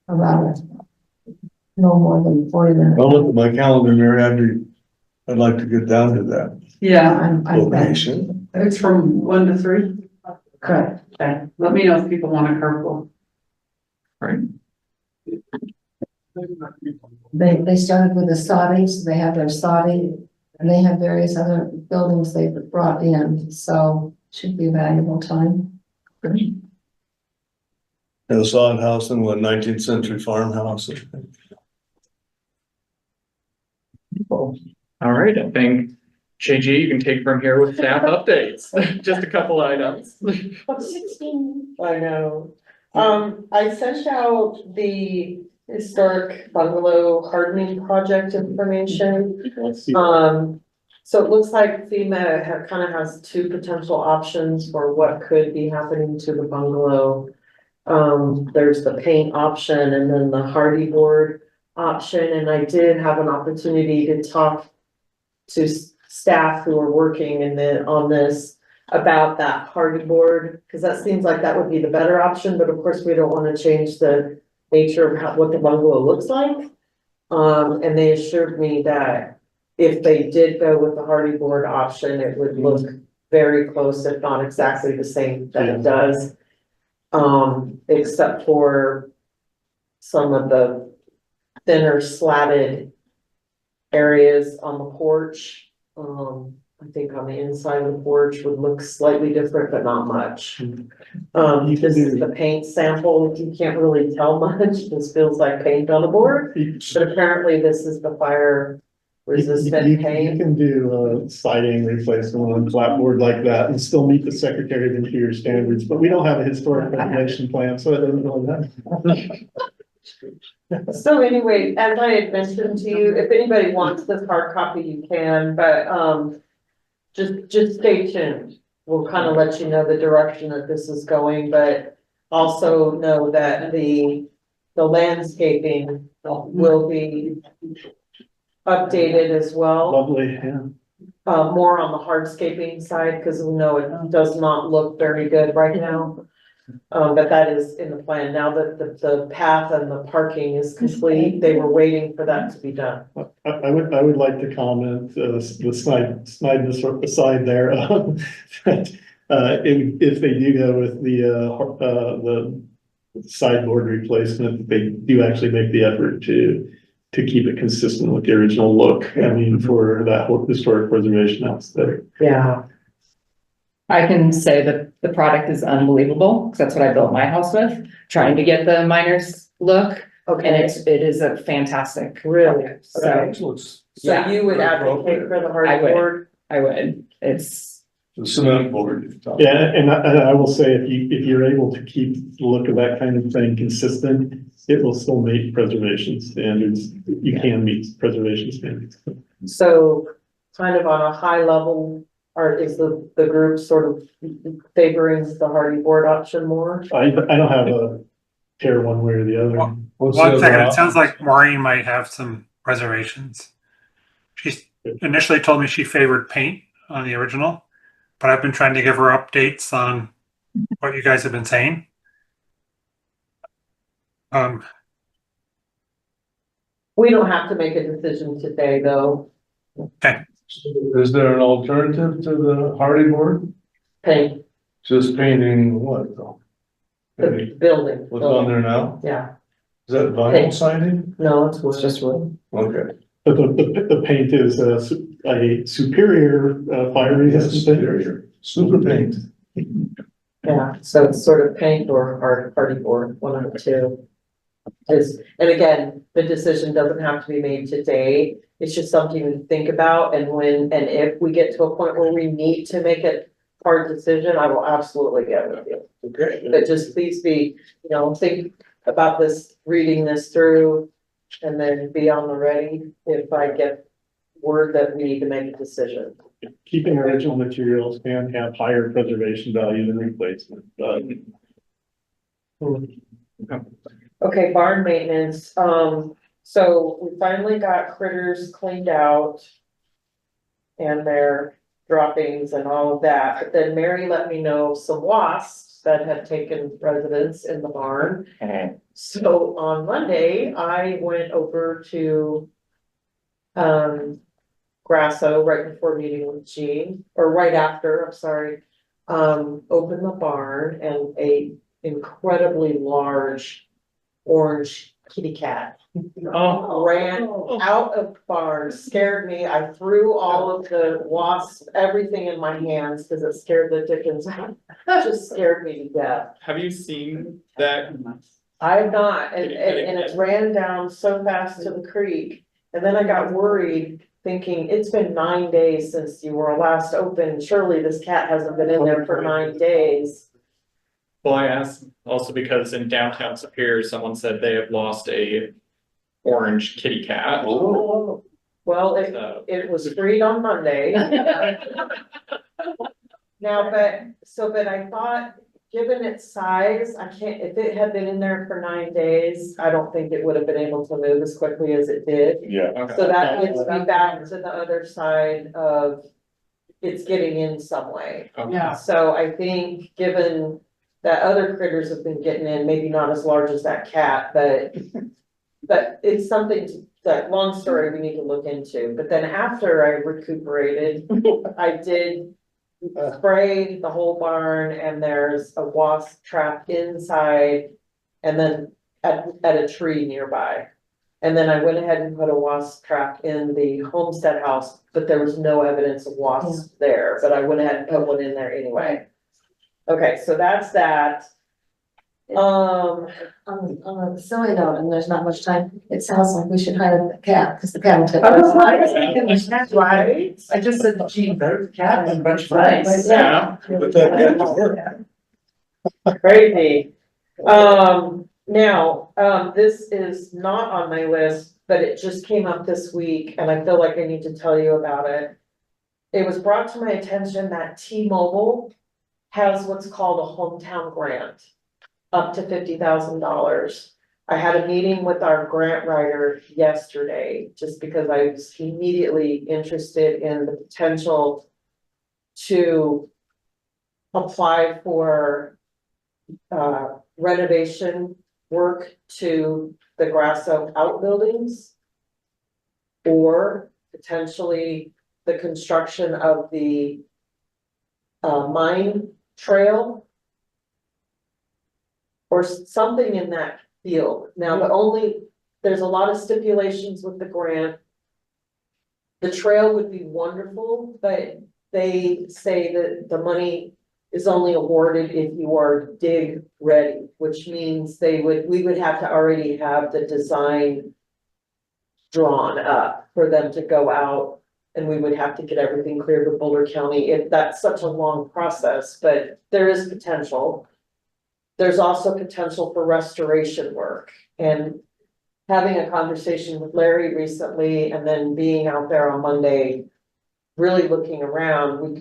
About no more than 40 minutes.
I'll look at my calendar, Mary. I'd like to get down to that
Yeah,
I'm
location.
it's from 1 to 3.
correct.
Okay, let me know if people want a carpool.
right?
They started with the Saudi, so they have their Saudi, and they have various other buildings they've brought in, so should be a valuable time.
And a sod house and what, 19th century farmhouse.
Alright, I think JG, you can take from here with staff updates, just a couple items.
16. I know. I sent out the historic bungalow hardening project information.
Let's see.
So it looks like FEMA kind of has two potential options for what could be happening to the bungalow. There's the paint option and then the hardy board option, and I did have an opportunity to talk to staff who are working on this about that hardy board, because that seems like that would be the better option, but of course, we don't want to change the nature of what the bungalow looks like. And they assured me that if they did go with the hardy board option, it would look very close, if not exactly the same that it does. Except for some of the thinner slatted areas on the porch. I think on the inside of the porch would look slightly different, but not much. This is the paint sample. You can't really tell much. This feels like paint on the board, but apparently this is the fire resistant
You
paint.
can do a siding replacement on a clapboard like that and still meet the Secretary of Interior standards, but we don't have a historic preservation plan, so I don't know that.
So anyway, as I had mentioned to you, if anybody wants this hard copy, you can, but just stay tuned. We'll kind of let you know the direction that this is going, but also know that the landscaping will be updated as well.
Lovely, yeah.
More on the hardscaping side, because we know it does not look very good right now. But that is in the plan. Now that the path and the parking is complete, they were waiting for that to be done.
I would like to comment, the snide aside there, if they do go with the sideboard replacement, they do actually make the effort to keep it consistent with the original look. I mean, for that whole historic preservation aspect.
Yeah.
I can say that the product is unbelievable, because that's what I built my house with, trying to get the miners look, and
Okay,
it is a fantastic.
really?
So,
Okay.
So
So you would advocate for the
I
hardy
would.
board?
I would, it's,
the cement board.
Yeah, and I will say, if you're able to keep the look of that kind of thing consistent, it will still meet preservation standards. You can meet preservation standards.
So kind of on a high level, or is the group sort of favoring the hardy board option more?
I don't have a care one way or the other.
What's
One
the
second,
other
it sounds
option?
like Maureen might have some reservations. She initially told me she favored paint on the original, but I've been trying to give her updates on what you guys have been saying.
We don't have to make a decision today, though.
Is there an alternative to the hardy board?
Paint
Just painting what though?
the building.
What's on there now?
Yeah,
Is that vinyl
Paint.
siding?
no, it's just wood.
Okay.
But the paint is a superior fire
Yes,
resistant paint.
superior, super paint.
Yeah, so it's sort of paint or hardy board, one of the two. And again, the decision doesn't have to be made today. It's just something to think about, and when, and if we get to a point where we need to make a hard decision, I will absolutely get with you.
Okay.
But just please be, think about this, reading this through, and then be on the ready if I get word that we need to make a decision.
Keeping original materials can have higher preservation value than replacement.
Okay, barn maintenance, so we finally got critters cleaned out. And their droppings and all of that, but then Mary let me know some wasps that had taken residence in the barn. So on Monday, I went over to Grasso right before meeting with Jean, or right after, I'm sorry. Opened the barn and a incredibly large orange kitty cat ran out of the barn, scared me. I threw all of the wasps, everything in my hands because it scared the dickens out. It just scared me to death.
Have you seen that?
I have not, and it ran down so fast to the creek. And then I got worried, thinking it's been 9 days since you were last open. Surely this cat hasn't been in there for 9 days.
Well, I asked also because in downtown Superior, someone said they have lost a orange kitty cat.
Well,
So-
it was freed on Monday. Now, but I thought, given its size, I can't, if it had been in there for 9 days, I don't think it would have been able to move as quickly as it did.
Yeah.
Okay.
So that gets me back to the other side of it's getting in some way.
Okay.
Yeah.
So I think, given that other critters have been getting in, maybe not as large as that cat, but it's something that, long story, we need to look into. But then after I recuperated, I did spray the whole barn, and there's a wasp trap inside and then at a tree nearby. And then I went ahead and put a wasp trap in the homestead house, but there was no evidence of wasps there, but I went ahead and put one in there anyway. Okay, so that's that.
On a silly note, and there's not much time, it sounds like we should hire the cat, because the cat will take us.
Right?
I just said, gee, better cat than a bunch of mice.
Yeah.
But that cat to work.
Crazy. Now, this is not on my list, but it just came up this week and I feel like I need to tell you about it. It was brought to my attention that T-Mobile has what's called a hometown grant, up to $50,000. I had a meeting with our grant writer yesterday, just because I was immediately interested in the potential to apply for renovation work to the Grasso outbuildings, or potentially the construction of the mine trail, or something in that field. Now, there's a lot of stipulations with the grant. The trail would be wonderful, but they say that the money is only awarded if you are dig ready, which means we would have to already have the design drawn up for them to go out, and we would have to get everything cleared with Boulder County. If that's such a long process, but there is potential. There's also potential for restoration work, and having a conversation with Larry recently, and then being out there on Monday, really looking around, we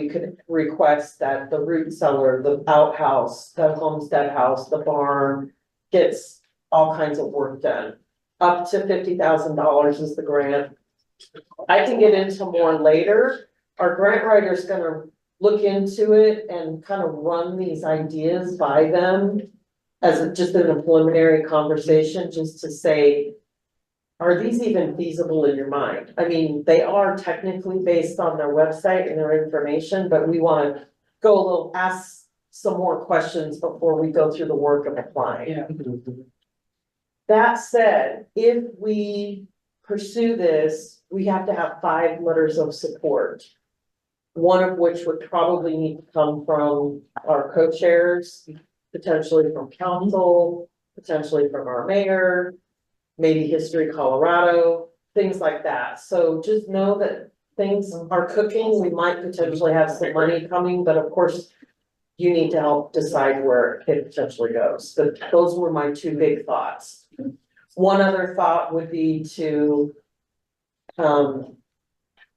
could request that the root cellar, the outhouse, the homestead house, the barn gets all kinds of work done. Up to $50,000 is the grant. I can get into more later. Our grant writer's gonna look into it and kind of run these ideas by them as just in a preliminary conversation, just to say, are these even feasible in your mind? I mean, they are technically based on their website and their information, but we wanna go a little, ask some more questions before we go through the work of applying.
Yeah.
That said, if we pursue this, we have to have 5 letters of support. One of which would probably need to come from our co-chairs, potentially from council, potentially from our mayor, maybe History Colorado, things like that. So just know that things are cooking. We might potentially have some money coming, but of course, you need to help decide where it potentially goes. But those were my 2 big thoughts. One other thought would be to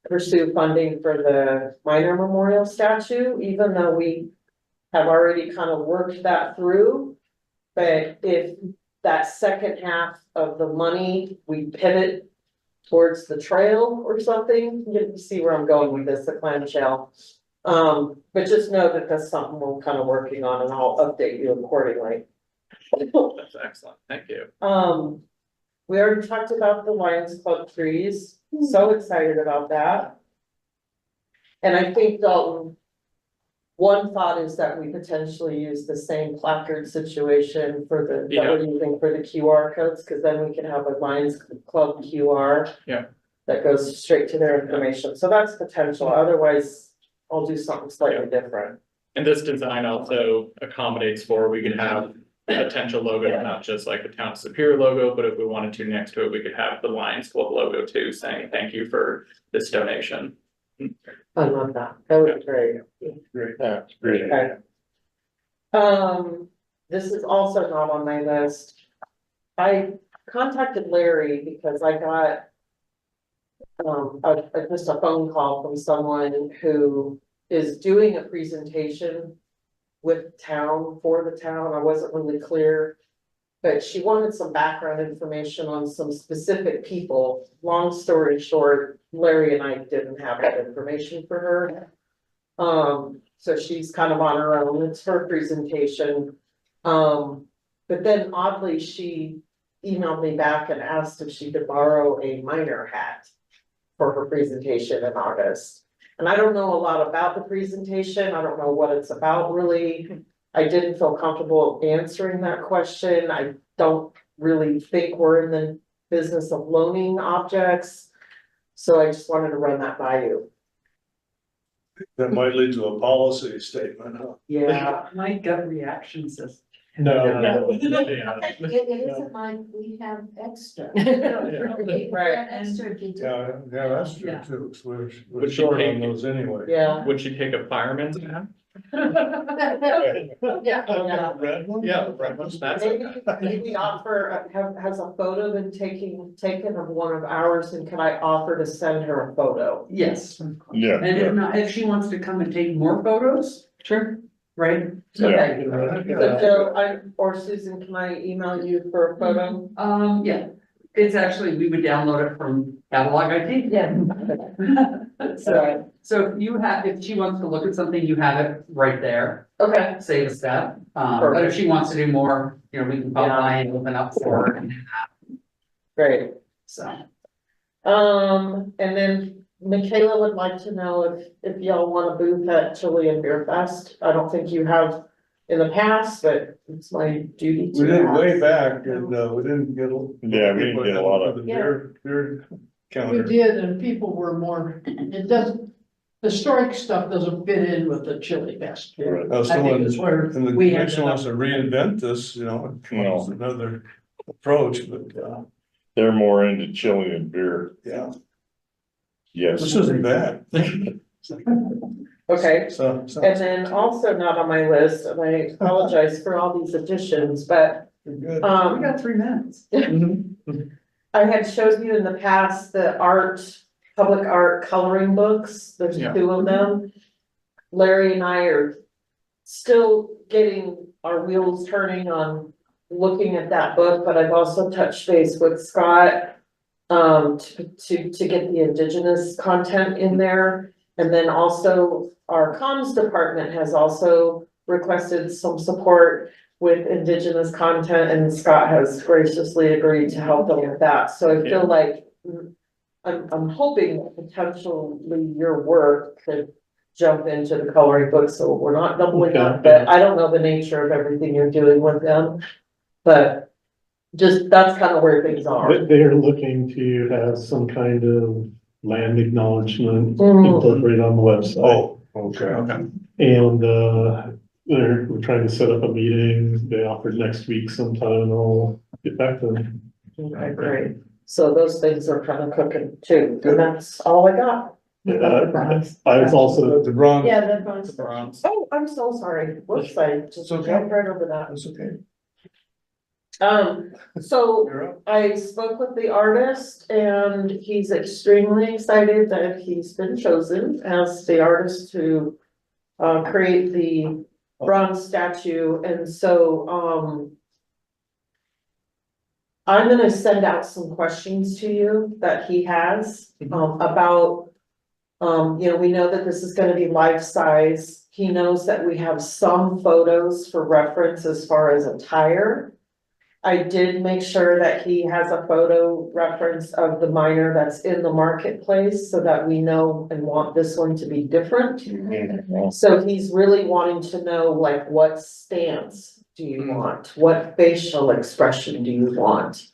pursue funding for the minor memorial statue, even though we have already kind of worked that through. But if that second half of the money, we pivot towards the trail or something, you see where I'm going with this, the clamshell. But just know that that's something we're kind of working on, and I'll update you accordingly.
That's excellent, thank you.
We already talked about the Lions Club trees, so excited about that. And I think, Dalton, one thought is that we potentially use the same placard situation for the, that we're using for the QR codes, because then we can have a Lions Club QR.
Yeah.
That goes straight to their information, so that's potential, otherwise I'll do something slightly different.
And this design also accommodates for, we could have potential logo, not just like the town of Superior logo, but if we wanted to next to it, we could have the Lions Club logo too, saying thank you for this donation.
I love that, that would be great.
Great, that's great.
Okay. This is also not on my list. I contacted Larry because I got just a phone call from someone who is doing a presentation with town, for the town. I wasn't really clear, but she wanted some background information on some specific people. Long story short, Larry and I didn't have that information for her. So she's kind of on her own, it's her presentation. But then oddly, she emailed me back and asked if she could borrow a minor hat for her presentation in August. And I don't know a lot about the presentation, I don't know what it's about really. I didn't feel comfortable answering that question. I don't really think we're in the business of loaning objects. So I just wanted to run that by you.
That might lead to a policy statement, huh?
Yeah.
My gut reaction says.
No.
Yeah.
It isn't like we have extra.
Right.
Extra detail.
Yeah, that's true
Yeah.
too, 'cause we're
Would she
short
take-
on those anyway.
Yeah.
Would she take a fireman's hat?
Yeah.
Red one?
Yeah, right, that's
Maybe offer, has a photo been taken of one of ours, and can I offer to send her a photo?
Yes,
Yeah.
and if not, if she wants to come and take more photos,
Sure.
right?
Okay.
Yeah.
So Joe, or Susan, can I email you for a photo?
Yeah, it's actually, we would download it from catalog, I think.
Yeah.
So if you have, if she wants to look at something, you have it right there,
Okay,
save a step. But if she wants to do more, you know, we can pop by and open up for her and do that,
great.
so.
And then Michaela would like to know if y'all want a booth at Chili and Beer Fest. I don't think you have in the past, but it's my duty to.
We did way
ask.
back and, we didn't get.
Yeah, we didn't get a lot of-
The beer
We
counter.
did, and people were more, it doesn't, historic stuff doesn't fit in with the chili fest.
Right.
Oh,
I think
someone,
it's where
and the
we
commission
ended
wants to reinvent this, you know,
No.
it's another approach, but,
They're more into chili and beer,
yeah,
yes.
this isn't bad.
Okay,
So,
and then also not on my list, and I apologize for all these additions, but,
you're good.
We got 3 minutes.
I had showed you in the past the public art coloring books, there's
Yeah.
2 of them. Larry and I are still getting our wheels turning on looking at that book, but I've also touched base with Scott. To get the indigenous content in there, and then also our comms department has also requested some support. with indigenous content, and Scott has graciously agreed to help them with that, so I feel like I'm hoping that potentially your work could jump into the coloring book, so we're not doubling up, but I don't know the nature of everything you're doing with them. But just, that's kind of where things are.
They're looking to have some kind of land acknowledgement
Mm.
incorporated on the website.
Oh, okay.
And, we're trying to set up a meeting. They offered next week sometime, and I'll get back to them.
Okay, great. So those things are kind of cooking too, and that's all I got.
I was also,
The bronze.
Yeah, that one's.
Bronze.
Oh, I'm so sorry. Whoops, I just
It's okay.
jumped right over that.
That's okay.
So
You're up.
I spoke with the artist and he's extremely excited that he's been chosen as the artist to create the bronze statue, and so, I'm gonna send out some questions to you that he has, about, we know that this is gonna be life size. He knows that we have some photos for reference as far as attire. I did make sure that he has a photo reference of the miner that's in the marketplace so that we know and want this one to be different. So he's really wanting to know, like, what stance do you want? What facial expression do you want?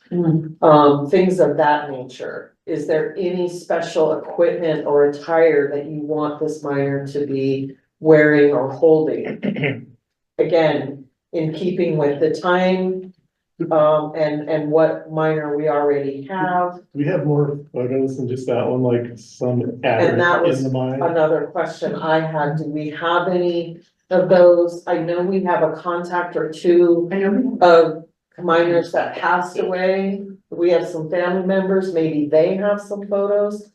Things of that nature. Is there any special equipment or attire that you want this miner to be wearing or holding? Again, in keeping with the time, and what miner we already have.
we have more photos than just that one, like some
And that
average
was
in the mine.
another question I had. Do we have any of those? I know we have a contact or two of miners that passed away. We have some family members, maybe they have some photos.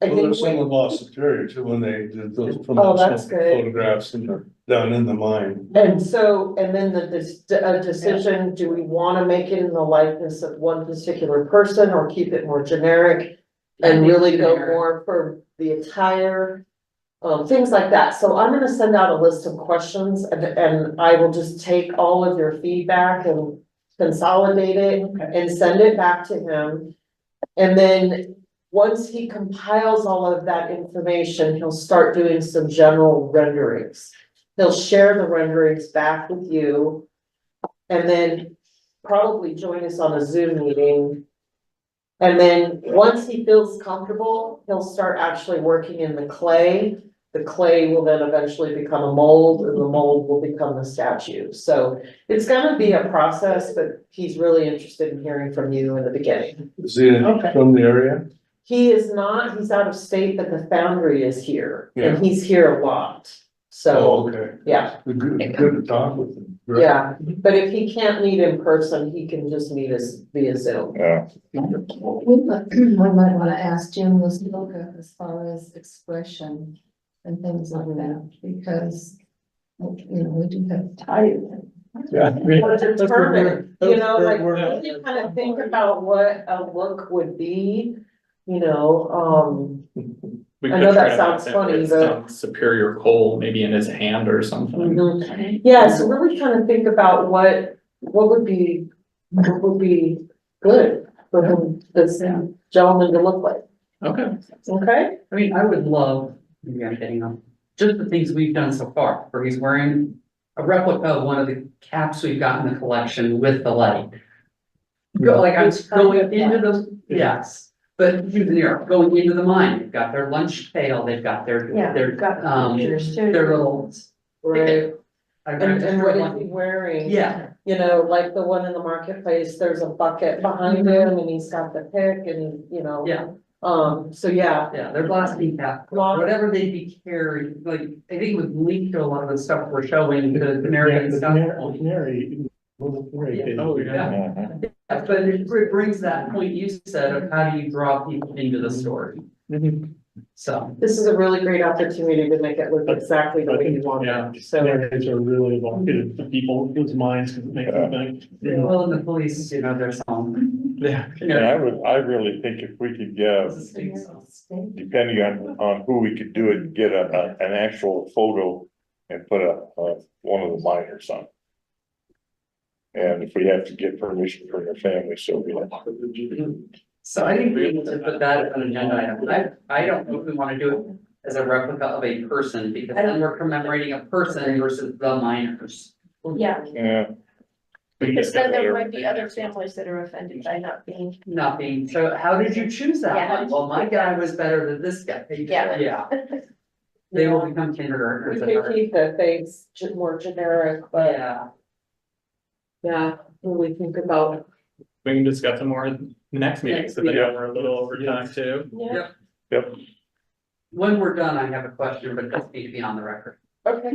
I
Well,
think,
there's someone lost Superior too when they did those
Oh, that's good.
photographs down in the mine.
and so, and then a decision, do we wanna make it in the likeness of one particular person or keep it more generic? And really go more for the attire, things like that. So I'm gonna send out a list of questions and I will just take all of your feedback and consolidate it and send it back to him. And then once he compiles all of that information, he'll start doing some general renderings. He'll share the renderings back with you. And then probably join us on a Zoom meeting. And then once he feels comfortable, he'll start actually working in the clay. The clay will then eventually become a mold, and the mold will become the statue. So it's gonna be a process, but he's really interested in hearing from you in the beginning.
Is he from the area?
He is not, he's out of state, but the foundry is here,
Yeah.
and he's here a lot. So,
Oh, okay.
yeah,
Good to talk with him. Great.
yeah, but if he can't meet in person, he can just meet us via Zoom.
Yeah,
We might wanna ask Jim Lustoka as far as expression and things like that, because, we do have tired.
Yeah.
Or determine,
That's
like,
we're
if you kind of think about what a look would be,
We
I
could
know
try
that
to
sounds
have
funny,
with
but-
some superior coal, maybe in his hand or something.
mhm. Yeah, so really kind of think about what would be good for him, this gentleman to look like,
Okay.
okay?
I mean, I would love, maybe I'm getting up, just the things we've done so far, where he's wearing a replica of one of the caps we've got in the collection with the light. Like I'm going into those, yes, but here's the arrow, going into the mine, they've got their lunch pail, they've got their, their little.
Right,
And
and what is he wearing?
Yeah,
Like the one in the marketplace, there's a bucket behind him and he's got the pick and,
yeah,
so yeah.
yeah, their blasting cap,
Lot-
whatever they be carrying, like, I think it was linked to a lot of the stuff we're showing, the canary and
The
stuff.
canary, little canary cage.
Oh, yeah.
Mhm.
Yeah, but it brings that point you said of how do you draw people into the story? So,
This is a really great opportunity to make it look exactly the
I
way
think,
you want
yeah,
it, so.
canaries are really evocative to people's minds, because it makes them think.
well, in the police, their song.
Yeah.
and I really think if we could get, depending on who we could do it, get an actual photo and put one of the miners on. And if we have to get permission from their family, so be it.
So I think we need to put that on an agenda item. I don't know if we wanna do it as a replica of a person, because then we're commemorating a person versus the minors.
Yeah,
Yeah.
because then there might be other families that are offended by not being.
So how did you choose that
Yeah, how
one?
did you
Well, my
pick
guy
that?
was better than this guy.
Yeah.
Yeah, they will become
We
kindergartners.
could keep the things more generic, but
Yeah,
yeah, when we think about.
We can discuss them more in the next meeting, so that we're a little over time too.
Yeah.
Yep.
when we're done, I have a question, but it doesn't need to be on the record.
Okay.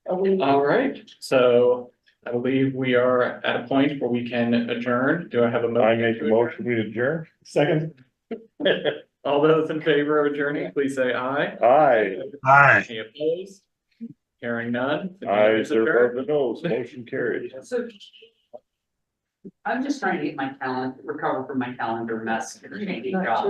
Are we-
All right, so I believe we are at a point where we can adjourn. Do I have a motion?
I make a motion, we adjourn.
Second,
All those in favor of adjourning, please say aye.
Aye.
Aye.
Any opposed? Hearing none. the meeting
Ayes
is
are
adjourned.
above the nose, motion carried.
So I'm just trying to get my calendar, recover from my calendar mess, changing jobs.